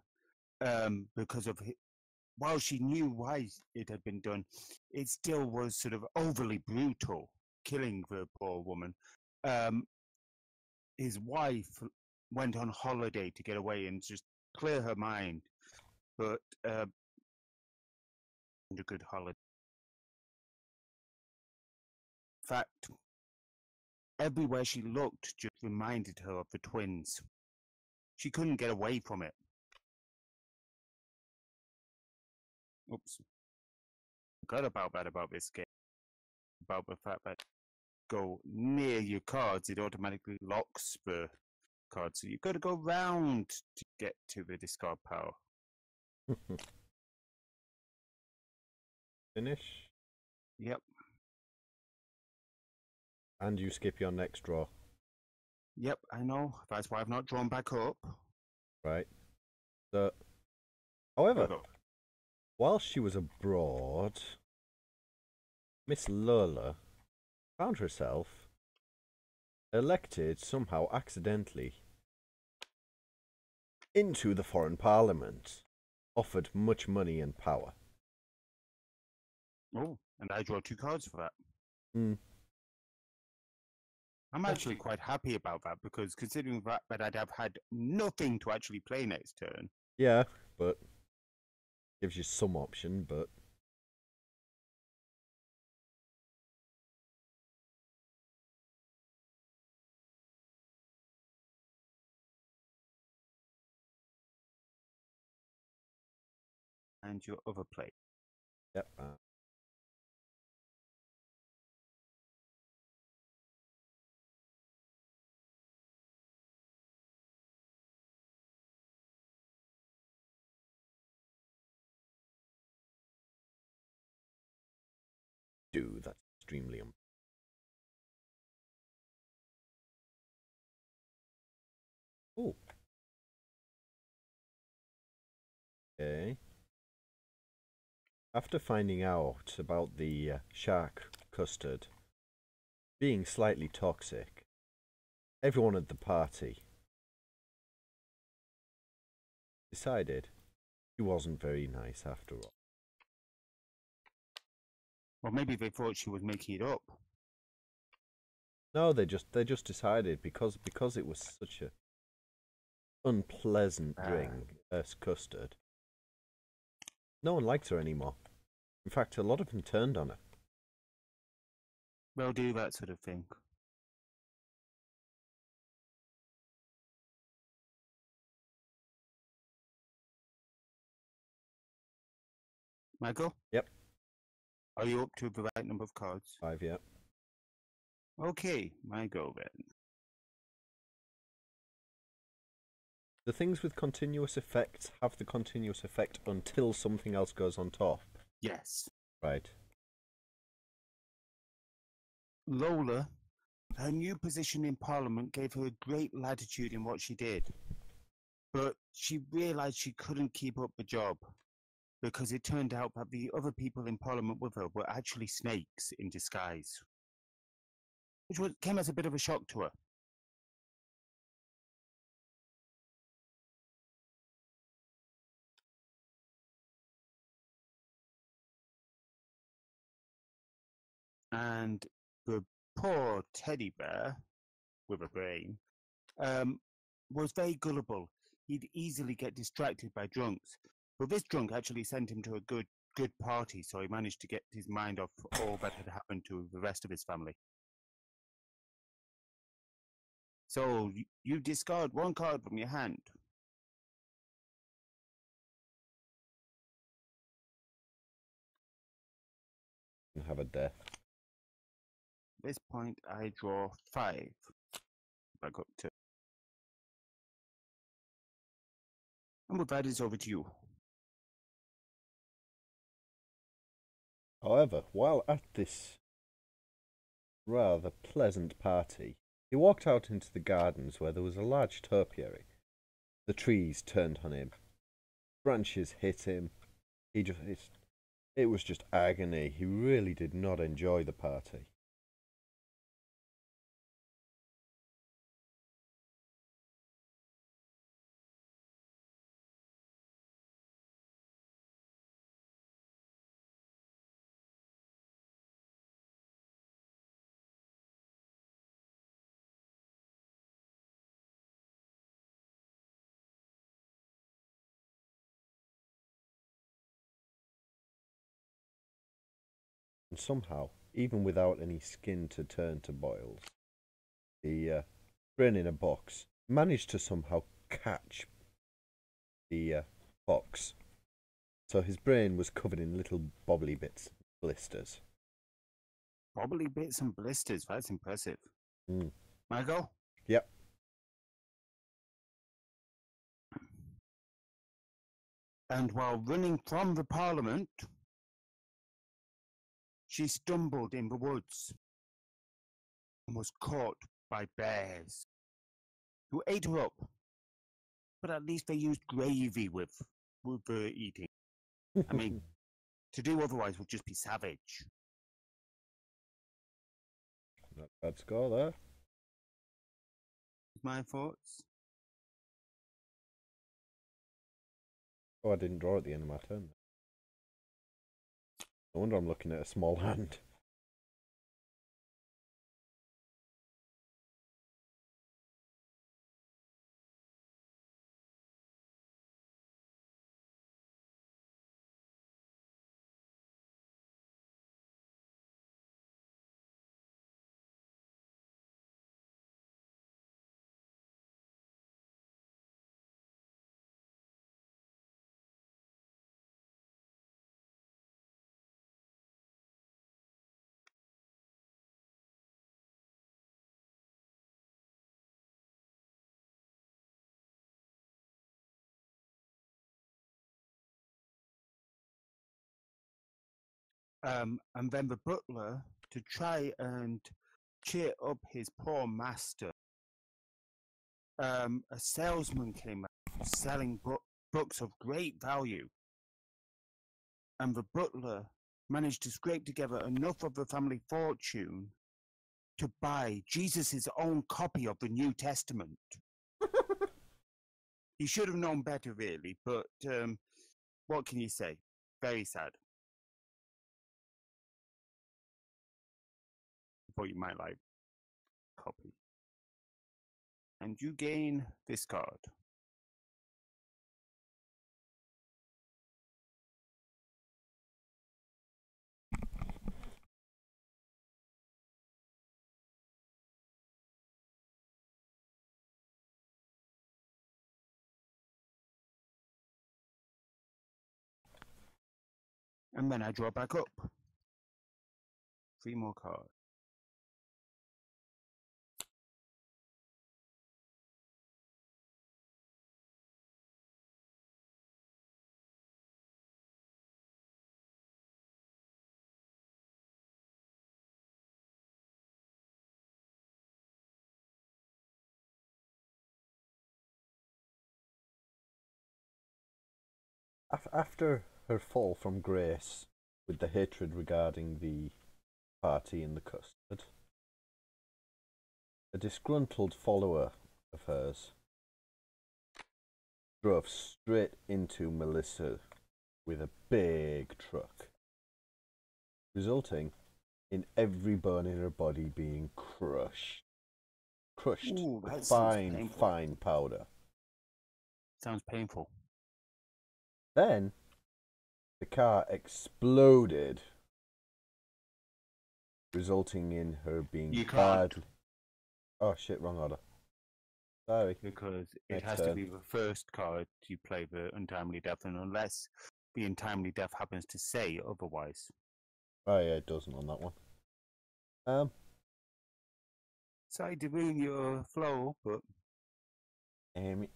because of while she knew why it had been done, it still was sort of overly brutal, killing the poor woman. His wife went on holiday to get away and just clear her mind, but a good holiday. In fact, everywhere she looked just reminded her of the twins. She couldn't get away from it. Oops. Forgot about that about this game. About the fact that go near your cards, it automatically locks the card. So you've got to go round to get to the discard power. Finish. Yep. And you skip your next draw. Yep, I know. That's why I've not drawn back up. Right. So, however, Go. while she was abroad, Miss Lola found herself elected somehow accidentally into the foreign parliament, offered much money and power. Oh, and I draw 2 cards for that. Hmm. I'm actually quite happy about that because considering that I'd have had nothing to actually play next turn. Yeah, but gives you some option, but and your other plate. Yep. That's extremely Oh. Okay. After finding out about the shark custard being slightly toxic, everyone at the party decided he wasn't very nice after all. Or maybe they thought she was making it up. No, they just decided because it was such a unpleasant drink as custard. No one liked her anymore. In fact, a lot of them turned on her. They'll do that sort of thing. Michael? Yep. Are you up to the right number of cards? 5, yeah. Okay, my go then. The things with continuous effects have the continuous effect until something else goes on top. Yes. Right. Lola, her new position in Parliament gave her a great latitude in what she did. But she realised she couldn't keep up the job because it turned out that the other people in Parliament with her were actually snakes in disguise, which came as a bit of a shock to her. And the poor teddy bear with a brain was very gullible. He'd easily get distracted by drunks. But this drunk actually sent him to a good party, so he managed to get his mind off all that had happened to the rest of his family. So you discard one card from your hand. And have a death. At this point, I draw 5. Back up to. And with that, it's over to you. However, while at this rather pleasant party, he walked out into the gardens where there was a large topiary. The trees turned on him. Branches hit him. It was just agony. He really did not enjoy the party. And somehow, even without any skin to turn to boils, the brain in a box managed to somehow catch the box. So his brain was covered in little bobbly bits, blisters. Bobbly bits and blisters, that's impressive. Michael? Yep. And while running from the Parliament, she stumbled in the woods and was caught by bears, who ate her up. But at least they used gravy with the eating. I mean, to do otherwise would just be savage. Not a bad score there. My thoughts? Oh, I didn't draw at the end of my turn. No wonder I'm looking at a small hand. And then the butler, to try and cheer up his poor master, a salesman came out selling books of great value. And the butler managed to scrape together enough of the family fortune to buy Jesus' own copy of the New Testament. He should have known better, really, but what can you say? Very sad. Thought you might like copy. And you gain this card. And then I draw back up. 3 more cards. After her fall from grace with the hatred regarding the party and the custard, a disgruntled follower of hers drove straight into Melissa with a big truck, resulting in every bone in her body being crushed Ooh, to that sounds fine, painful. fine powder. Sounds painful. Then the car exploded, resulting in her being You can't. badly. Oh shit! Wrong order. Sorry. Because it Next has turn. to be the first card you play the untimely death, and unless the untimely death happens to say otherwise. Oh yeah, it doesn't on that one. Sorry to ruin your flow, but Amy.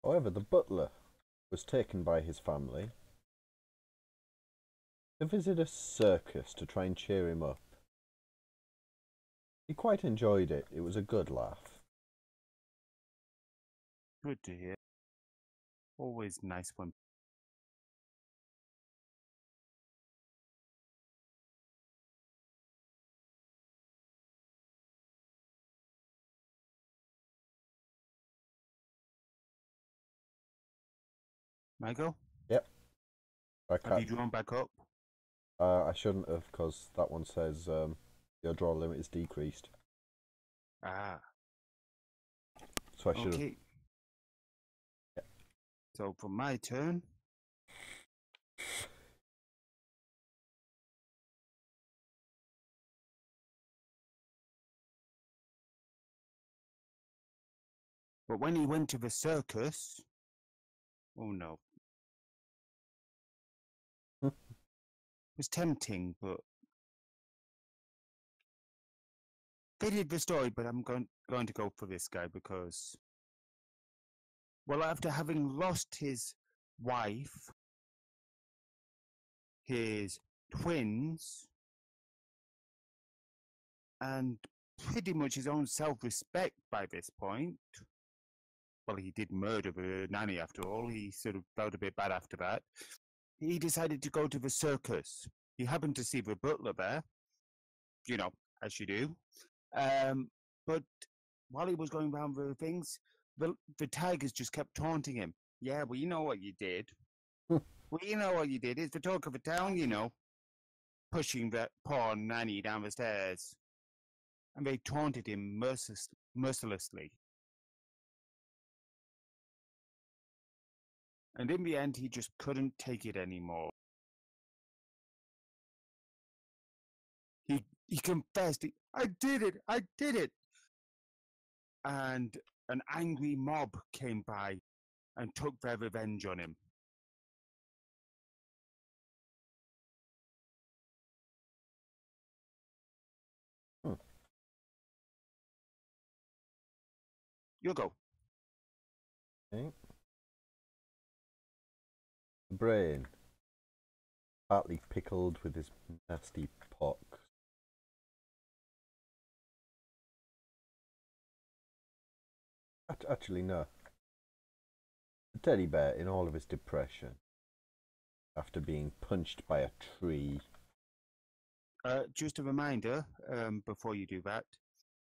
However, the butler was taken by his family to visit a circus to try and cheer him up. He quite enjoyed it. It was a good laugh. good to hear. Always nice when. Michael, Yep. I have you can't. drawn back up? I shouldn't have, because that one says your draw limit is decreased. Ah, So I should have. okay. So for my turn, but when he went to the circus, oh no, it was tempting, but fitted the story. But I'm going to go for this guy because, well, after having lost his wife, his twins, and pretty much his own self-respect by this point. Well, he did murder the nanny after all. He sort of felt a bit bad after that. He decided to go to the circus. He happened to see the butler there, you know, as you do. But while he was going around the things, the tigers just kept taunting him. Yeah, well, you know what you did. Well, you know what you did. It's the talk of the town, you know. Pushing that poor nanny down the stairs. And they taunted him mercilessly. And in the end, he just couldn't take it anymore. He confessed, I did it. And an angry mob came by and took their revenge on him. Hmm. You go. Okay. The brain. Partly pickled with his nasty pox. Actually, no. The teddy bear in all of his depression. After being punched by a tree. Just a reminder, before you do that.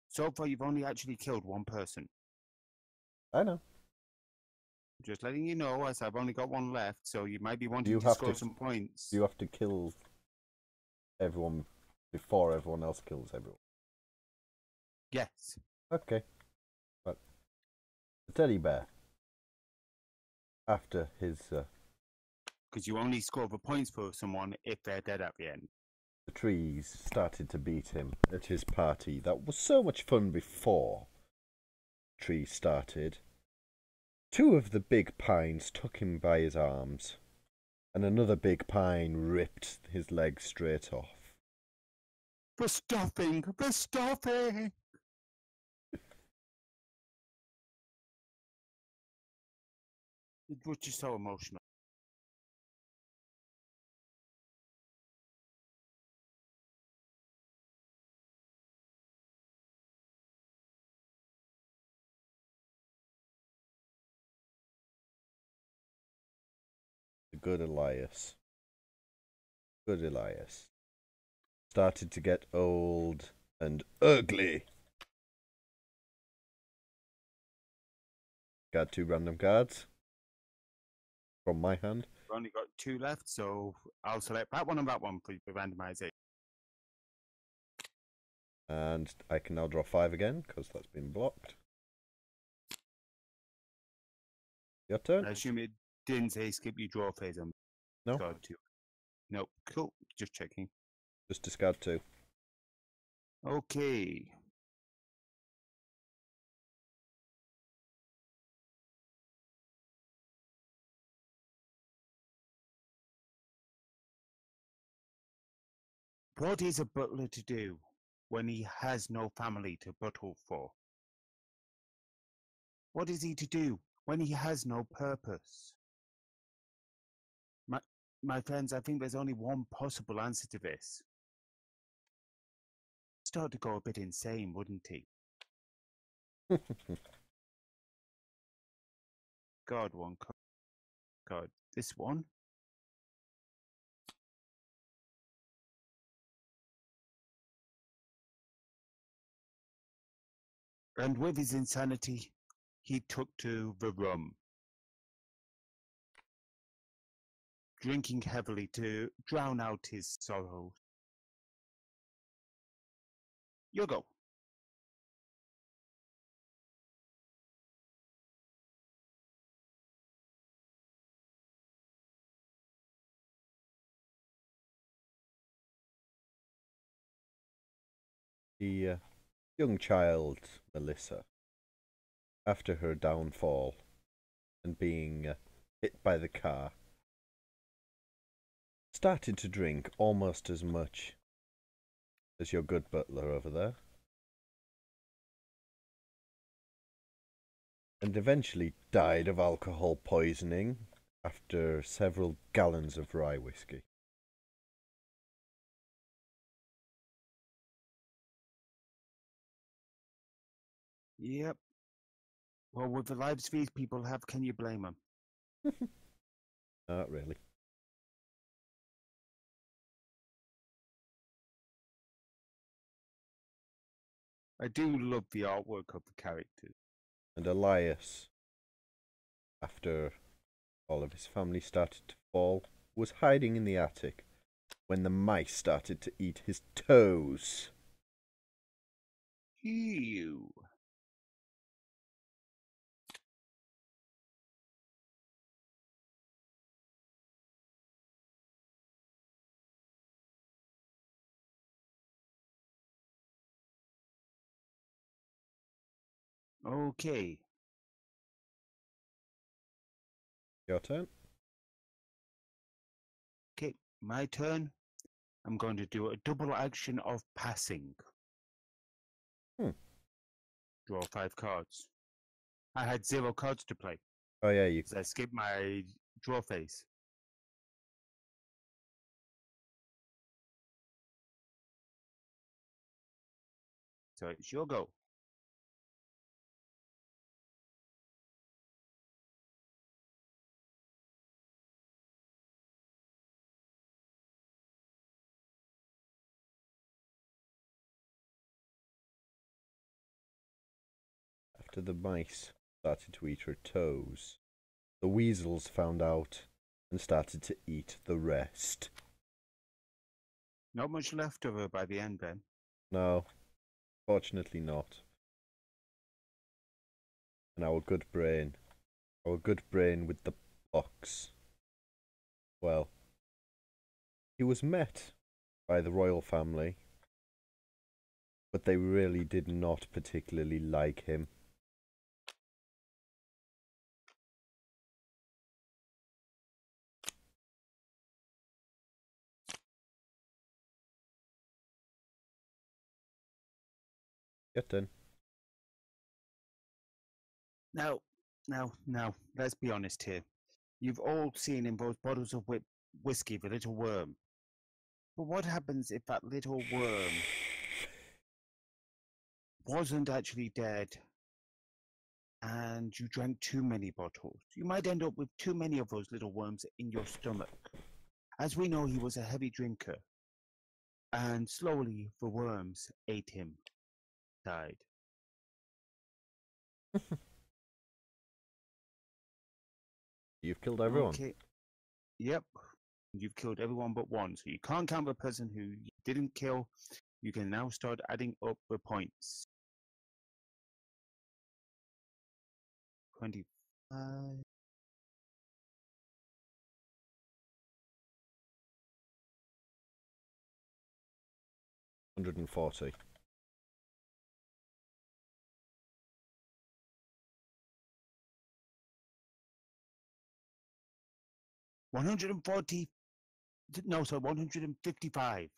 So far, you've only actually killed one person. I know. Just letting you know, as I've only got one left, so you might be wanting You to have score to- some points. You have to kill everyone before everyone else kills everyone. Yes. Okay. But the teddy bear. After his Because you only score the points for someone if they're dead at the end. the trees started to beat him at his party. That was so much fun before trees started. Two of the big pines took him by his arms, and another big pine ripped his leg straight off. The stuffing! The stuffing! It was just so emotional. The good Elias. Good Elias. Started to get old and ugly. Got 2 random cards from my hand. We've only got 2 left, so I'll select that one and that one for the randomization. And I can now draw 5 again, because that's been blocked. Your turn? I assume it didn't say skip your draw phase on No, card 2. Nope. Cool. Just checking. just discard 2. Okay. What is a butler to do when he has no family to buttle for? What is he to do when he has no purpose? My friends, I think there's only one possible answer to this. Start to go a bit insane, wouldn't he? God, one card. This one? And with his insanity, he took to the rum, drinking heavily to drown out his sorrows. You go. The young child, Melissa, after her downfall and being hit by the car, started to drink almost as much as your good butler over there. And eventually died of alcohol poisoning after several gallons of rye whiskey. Yep. Well, with the lives these people have, can you blame them? Not really. I do love the artwork of the characters. And Elias, after all of his family started to fall, was hiding in the attic when the mice started to eat his toes. Ew. Okay. Your turn? Okay, my turn. I'm going to do a double action of passing. Draw 5 cards. I had 0 cards to play. Oh yeah, you. So I skipped my draw phase. So it's your go. After the mice started to eat her toes, the weasels found out and started to eat the rest. Not much left of her by the end, then. No, fortunately not. And our good brain with the box, well, he was met by the royal family, but they really did not particularly like him. Get in. Now, let's be honest here. You've all seen in both bottles of whiskey the little worm. But what happens if that little worm wasn't actually dead and you drank too many bottles? You might end up with too many of those little worms in your stomach. As we know, he was a heavy drinker. And slowly the worms ate him, died. You've killed everyone. Okay. Yep. You've killed everyone but one. So you can't count the person who you didn't kill. You can now start adding up the points. 25. 140. 140. No, sorry, 155.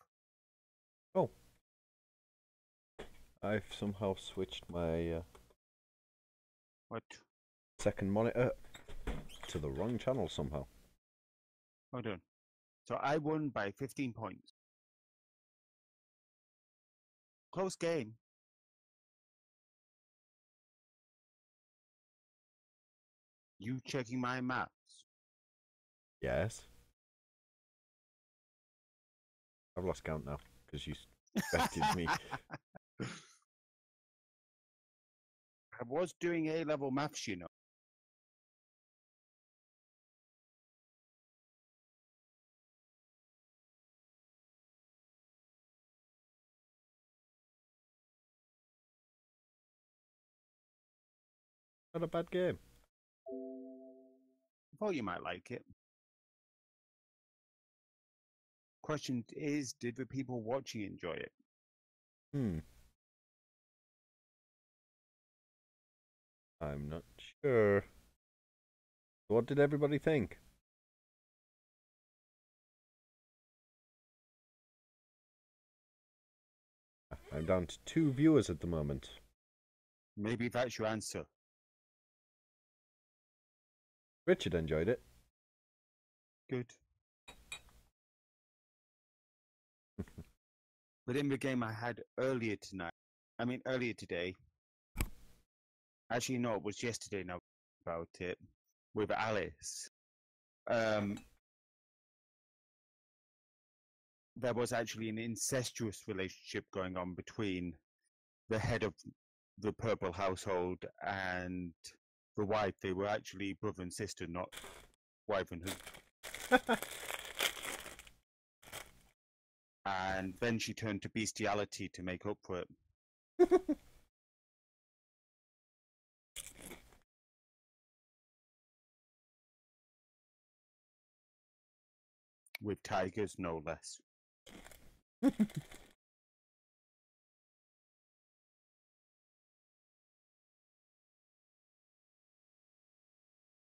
Oh. I've somehow switched my What? second monitor to the wrong channel somehow. Hold on. So I won by 15 points. Close game. You checking my maps? Yes. I've lost count now because you bested me. I was doing A-level maths, you know. Not a bad game. I thought you might like it. Question is, did the people watching enjoy it? I'm not sure. What did everybody think? I'm down to 2 viewers at the moment. Maybe that's your answer. Richard enjoyed it. Good. But in the game I had earlier today. Actually, no, it was yesterday now about it with Alice. There was actually an incestuous relationship going on between the head of the purple household and the wife. They were actually brother and sister, not wife and husband. And then she turned to bestiality to make up for it. With tigers, no less.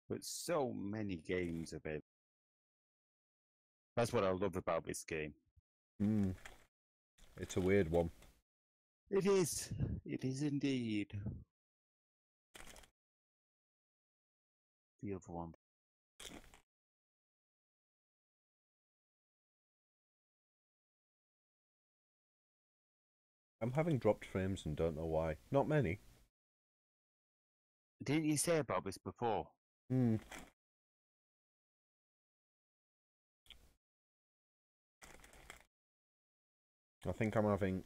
But so many games of it. That's what I love about this game. It's a weird one. It is. It is indeed. the other one. I'm having dropped frames and don't know why. Not many. Didn't you say about this before? Hmm. I think I'm having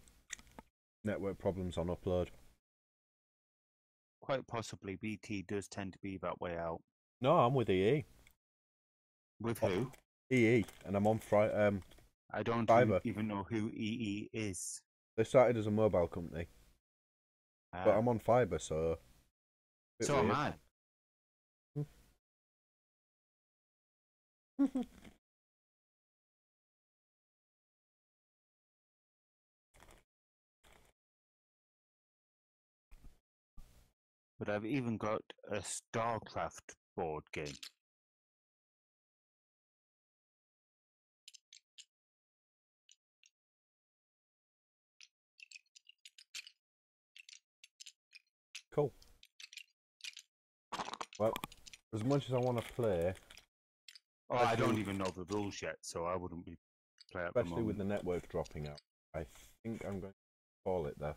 network problems on upload. Quite possibly BT does tend to be that way out. No, I'm with EE. With who? EE, and I'm on I don't fibre. even know who EE is. They started as a mobile company, but I'm on fibre, so. Bit So am weird. I. But I've even got a StarCraft board game. Cool. Well, as much as I want to play, Oh, I don't even know the rules yet, so I wouldn't be playing at the especially with moment. the network dropping out, I think I'm going to call it there.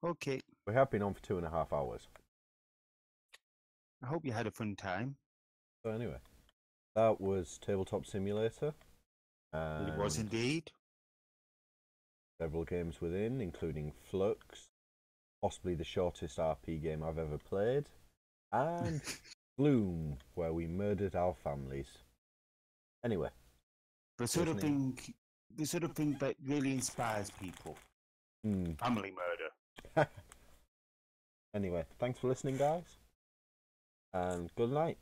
Okay. We have been on for 2.5 hours. I hope you had a fun time. So anyway, that was Tabletop Simulator. And It was indeed. several games within, including Flux, possibly the shortest RP game I've ever played, and Gloom, where we murdered our families. Anyway, The sort of thing that really inspires people. Family murder. Anyway, thanks for listening, guys, and good night.